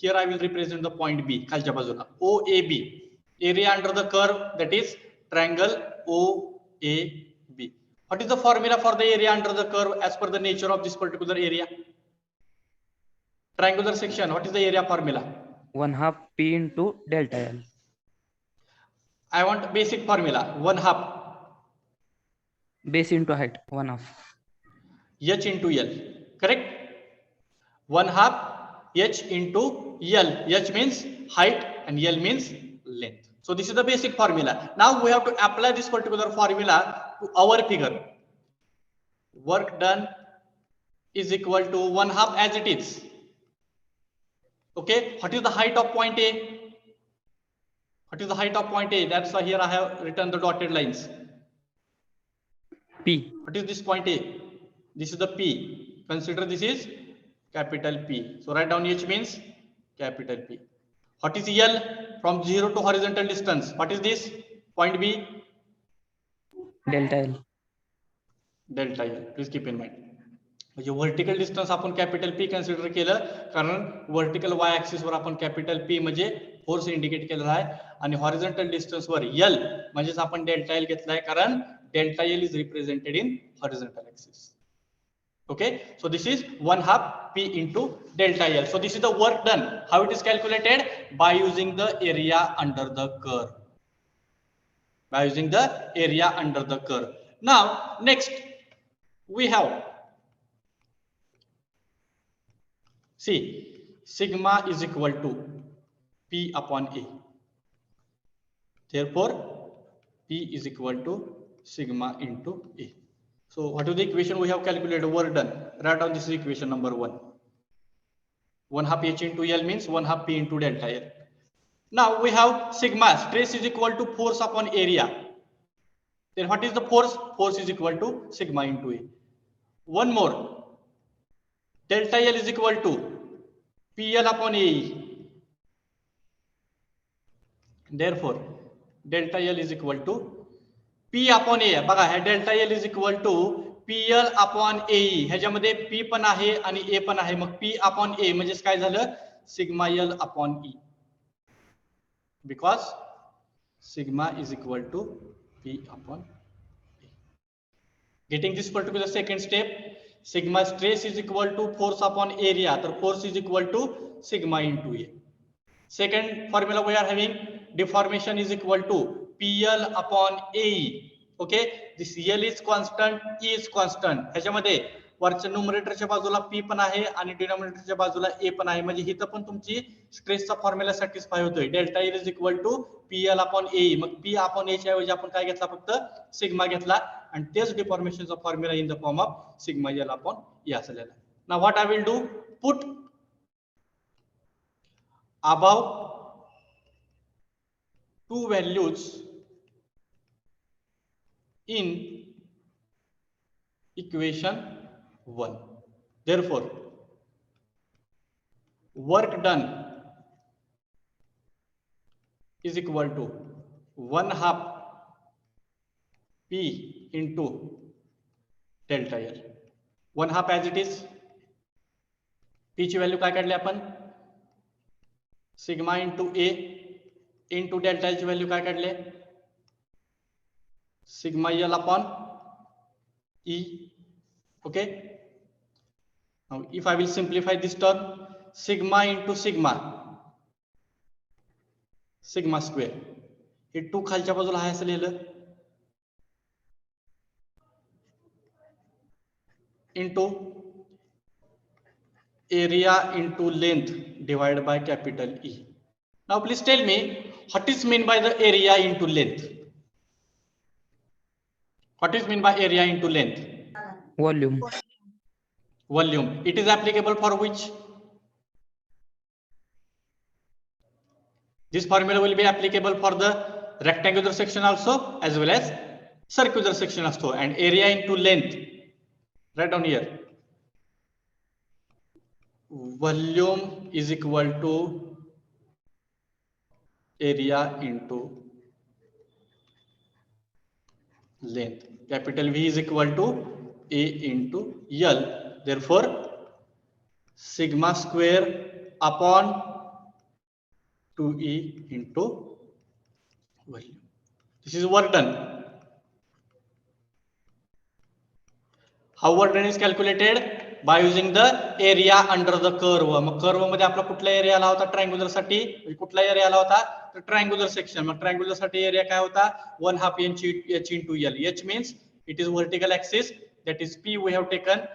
here I will represent the point B खालच्या बाजूला OAB. Area under the curve, that is triangle OAB. What is the formula for the area under the curve as per the nature of this particular area? Triangular section, what is the area formula? 1/2 P into delta L. I want basic formula. 1/2 Base into height, 1/2. H into L, correct? 1/2 H into L. H means height and L means length. So this is the basic formula. Now we have to apply this particular formula to our figure. Work done is equal to 1/2 as it is. Okay, what is the height of point A? What is the height of point A? That's why here I have written the dotted lines. P. What is this point A? This is the P. Consider this is capital P. So write down H means capital P. What is L? From 0 to horizontal distance. What is this? Point B? Delta L. Delta L. Please keep in mind. म्हणजे vertical distance आपण capital P consider केलं कारण vertical वाय axis वर आपण capital P म्हणजे force indicate केलेला आहे आणि horizontal distance वर L म्हणजेच आपण डेल्टा एल घेतलाय कारण delta L is represented in horizontal axis. Okay, so this is 1/2 P into delta L. So this is the work done. How it is calculated? By using the area under the curve. By using the area under the curve. Now, next we have, see, sigma is equal to P upon A. Therefore, P is equal to sigma into A. So what is the equation we have calculated? Work done. Write down this is equation number 1. 1/2 H into L means 1/2 P into delta L. Now we have sigma, stress is equal to force upon area. Then what is the force? Force is equal to sigma into A. One more. Delta L is equal to PL upon AE. Therefore, delta L is equal to P upon A. बघा हे delta L is equal to PL upon AE. ह्याच्यामध्ये P पण आहे आणि A पण आहे. मग P upon A म्हणजे काय झालं? Sigma L upon E. Because sigma is equal to P upon A. Getting this particular second step, sigma stress is equal to force upon area. तर force is equal to sigma into A. Second formula we are having, deformation is equal to PL upon AE. Okay, this L is constant, E is constant. ह्याच्यामध्ये वरच्या न्यूमरेटरच्या बाजूला P पण आहे आणि डिनॉमिनेटरच्या बाजूला A पण आहे. म्हणजे इथं पण तुमची स्ट्रेसचा फॉर्म्युला सॅटिस्फाय होतोय. Delta L is equal to PL upon AE. मग P अपॉन A च्या ऐवजी आपण काय घेतला? फक्त सिग्मा घेतला आणि तेच डिफॉर्मेशनचा formula in the form of sigma L upon E असलेला. Now what I will do, put above two values in equation 1. Therefore, work done is equal to 1/2 P into delta L. 1/2 as it is. P ची value काय काढली आपण? Sigma into A into delta L ची value काय काढले? Sigma L upon E. Okay. Now if I will simplify this term, sigma into sigma square, हे 2 खालच्या बाजूला आहे असं लिहिलं, into area into length divided by capital E. Now please tell me what is meant by the area into length? What is meant by area into length? Volume. Volume. It is applicable for which? This formula will be applicable for the rectangular section also as well as circular section also. And area into length, write down here. Volume is equal to area into length. Capital V is equal to A into L. Therefore, sigma square upon 2E into volume. This is work done. How work done is calculated? By using the area under the curve. Mug curve मध्ये आपला कुठला area आला होता triangular साठी? कुठला area आला होता? तर ट्रायंगुलर सेक्शन. मग ट्रायंगुलर साठी एरिया काय होता? 1/2 h into L. H means it is vertical axis, that is P we have taken.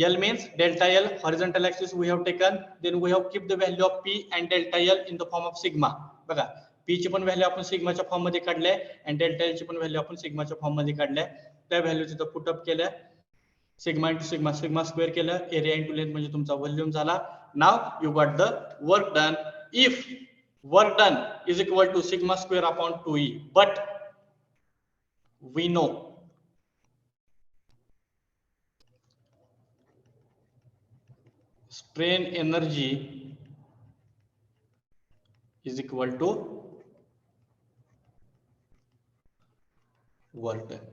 L means delta L, horizontal axis we have taken. Then we have kept the value of P and delta L in the form of sigma. बघा, P ची पण value आपण सिग्माच्या form मध्ये काढले आणि delta L ची पण value आपण सिग्माच्या फॉर्म मध्ये काढले. त्या व्हॅल्यूज इथं पुट अप केल्या. Sigma into sigma, sigma square केलं, एरिया इंटू लेंथ म्हणजे तुमचा व्हॉल्यूम झाला. Now you got the work done. If work done is equal to sigma square upon 2E, but we know strain energy is equal to work done.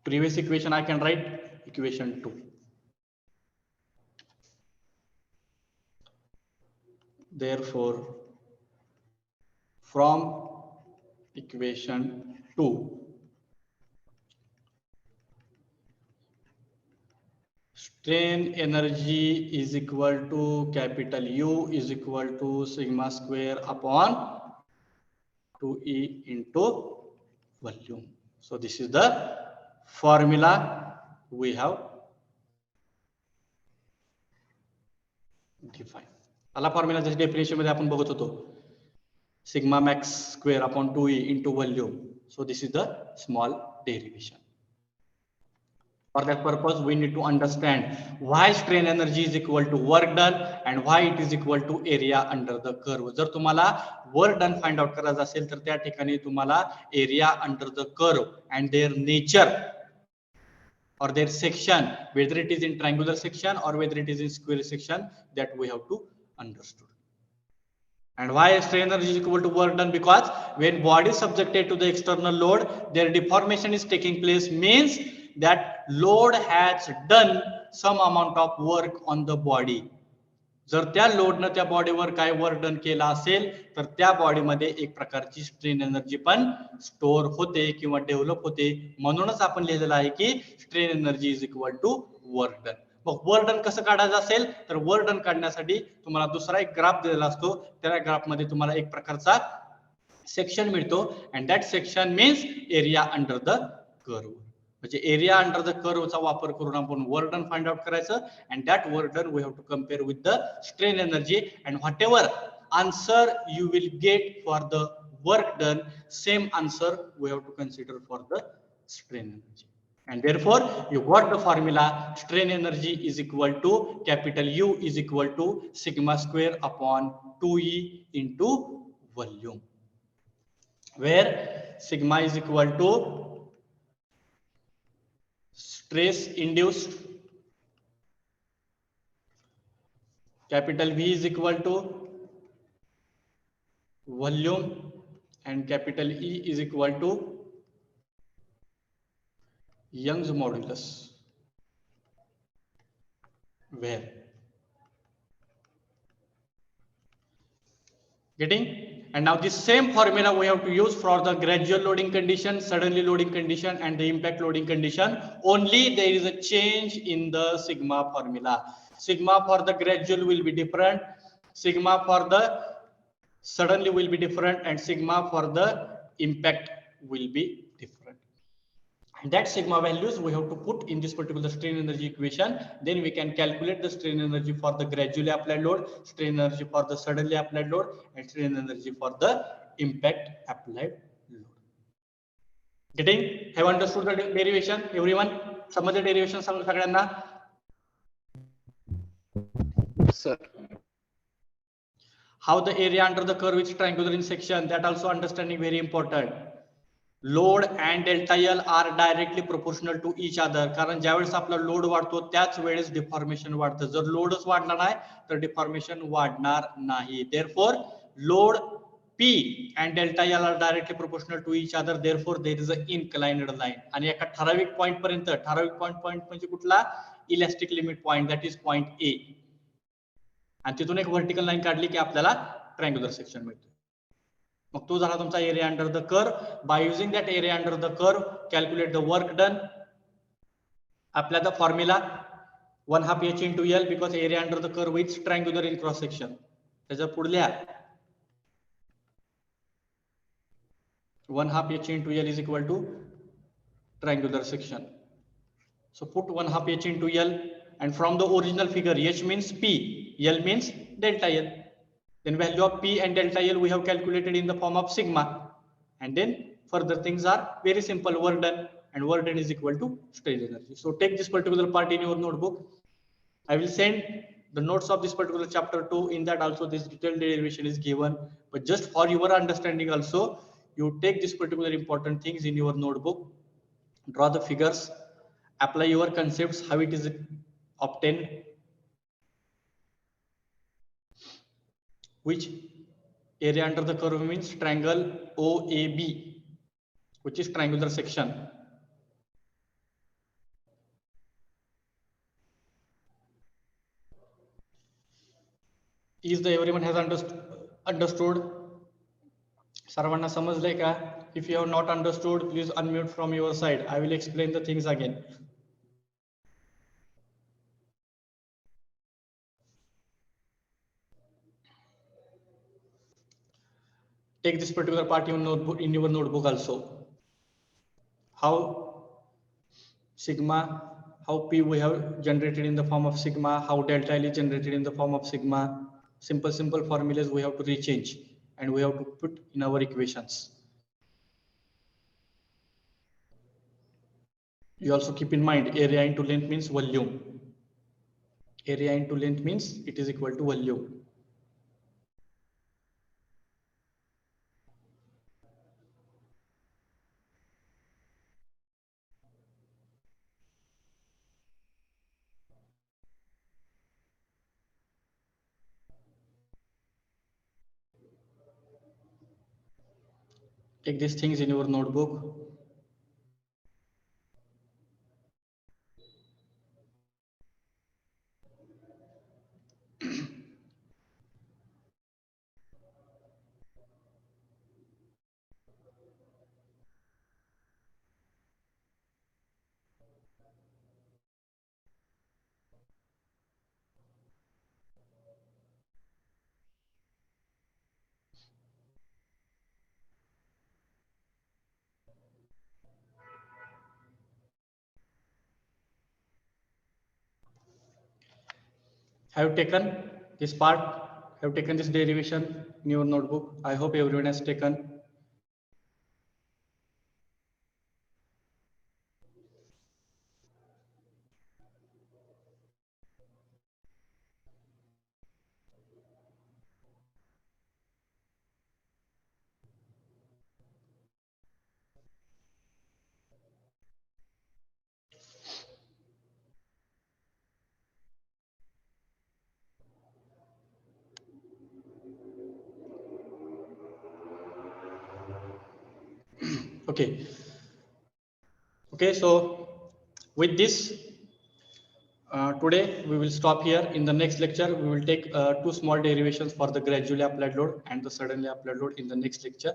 Previous equation I can write equation 2. Therefore, from equation 2, strain energy is equal to capital U is equal to sigma square upon 2E into volume. So this is the formula we have defined. आला formula जशी definition मध्ये आपण बघत होतो, sigma max square upon 2E into volume. So this is the small derivation. For that purpose, we need to understand why strain energy is equal to work done and why it is equal to area under the curve. जर तुम्हाला work done find out करायचं असेल तर त्या ठिकाणी तुम्हाला area under the curve and their nature or their section, whether it is in triangular section or whether it is in square section, that we have to understood. And why strain energy is equal to work done? Because when body is subjected to the external load, their deformation is taking place, means that load has done some amount of work on the body. जर त्या लोडनं त्या बॉडीवर काय work done केला असेल तर त्या बॉडीमध्ये एक प्रकारची स्ट्रेन एनर्जी पण स्टोअर होते किंवा डेव्हलप होते. म्हणूनच आपण लिहिलेलं आहे की strain energy is equal to work done. मग वर्क डन कसं काढायचं असेल तर वर्क डन काढण्यासाठी तुम्हाला दुसरा एक ग्राफ दिलेला असतो. त्या ग्राफ मध्ये तुम्हाला एक प्रकारचा सेक्शन मिळतो and that section means area under the curve. म्हणजे एरिया अंडर द कर्व चा वापर करून आपण वर्क डन फाइंड आउट करायचं and that work done we have to compare with the strain energy and whatever answer you will get for the work done, same answer we have to consider for the strain energy. And therefore, you got the formula strain energy is equal to capital U is equal to sigma square upon 2E into volume, where sigma is equal to stress induced, capital V is equal to volume, and capital E is equal to Young's modulus, where getting And now this same formula we have to use for the gradual loading condition, suddenly loading condition, and the impact loading condition. Only there is a change in the sigma formula. Sigma for the gradual will be different. Sigma for the suddenly will be different, and sigma for the impact will be different. And that sigma values we have to put in this particular strain energy equation. Then we can calculate the strain energy for the gradually applied load, strain energy for the suddenly applied load, and strain energy for the impact applied load. Getting? Have understood the derivation? Everyone? Some of the derivation सगळ्यांना? Sir. How the area under the curve is triangular in section, that also understanding very important. Load and delta L are directly proportional to each other. कारण ज्यावेळेस आपला load वाढतो त्याच वेळेस deformation वाढतं. जर लोडच वाढला नाही तर डिफॉर्मेशन वाढणार नाही. Therefore, load P and delta L are directly proportional to each other. Therefore, there is an inclined line. आणि एका ठराविक पॉइंट पर्यंत, ठराविक पॉइंट म्हणजे कुठला? Elastic limit point, that is point A. आणि तिथून एक व्हर्टिकल लाईन काढली की आपल्याला ट्रायंग्युलर सेक्शन मिळतो. मग तो झाला तुमचा area under the curve. By using that area under the curve, calculate the work done. आपल्या the formula 1/2 h into L because area under the curve is triangular in cross section. त्याच्या पुढल्या 1/2 h into L is equal to triangular section. So put 1/2 h into L, and from the original figure h means P, L means delta L. Then value of P and delta L we have calculated in the form of sigma, and then further things are very simple. Work done, and work done is equal to strain energy. So take this particular part in your notebook. I will send the notes of this particular chapter 2. In that also this detailed derivation is given, but just for your understanding also, you take this particular important things in your notebook, draw the figures, apply your concepts, how it is obtained, which area under the curve means triangle OAB, which is triangular section. Is the everyone has understood? सर्वांना समजले का? If you have not understood, please unmute from your side. I will explain the things again. Take this particular part in your notebook also. How sigma, how P we have generated in the form of sigma, how delta L is generated in the form of sigma. Simple formulas we have to rechange, and we have to put in our equations. You also keep in mind area into length means volume. Area into length means it is equal to volume. Take these things in your notebook. Have taken this part, have taken this derivation in your notebook. I hope everyone has taken. Okay, so with this today we will stop here. In the next lecture, we will take two small derivations for the gradually applied load and the suddenly applied load in the next lecture,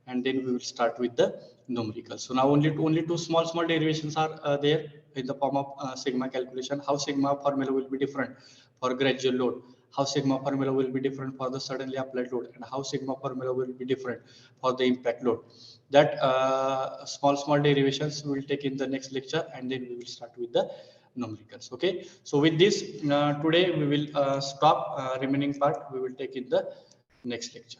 and then we will start with the numerical. So now only two small derivations are there in the form of sigma calculation. How sigma formula will be different for gradual load, how sigma formula will be different for the suddenly applied load, and how sigma formula will be different for the impact load. That small derivations we will take in the next lecture, and then we will start with the numericals. Okay, so with this today we will stop. Remaining part we will take in the next lecture.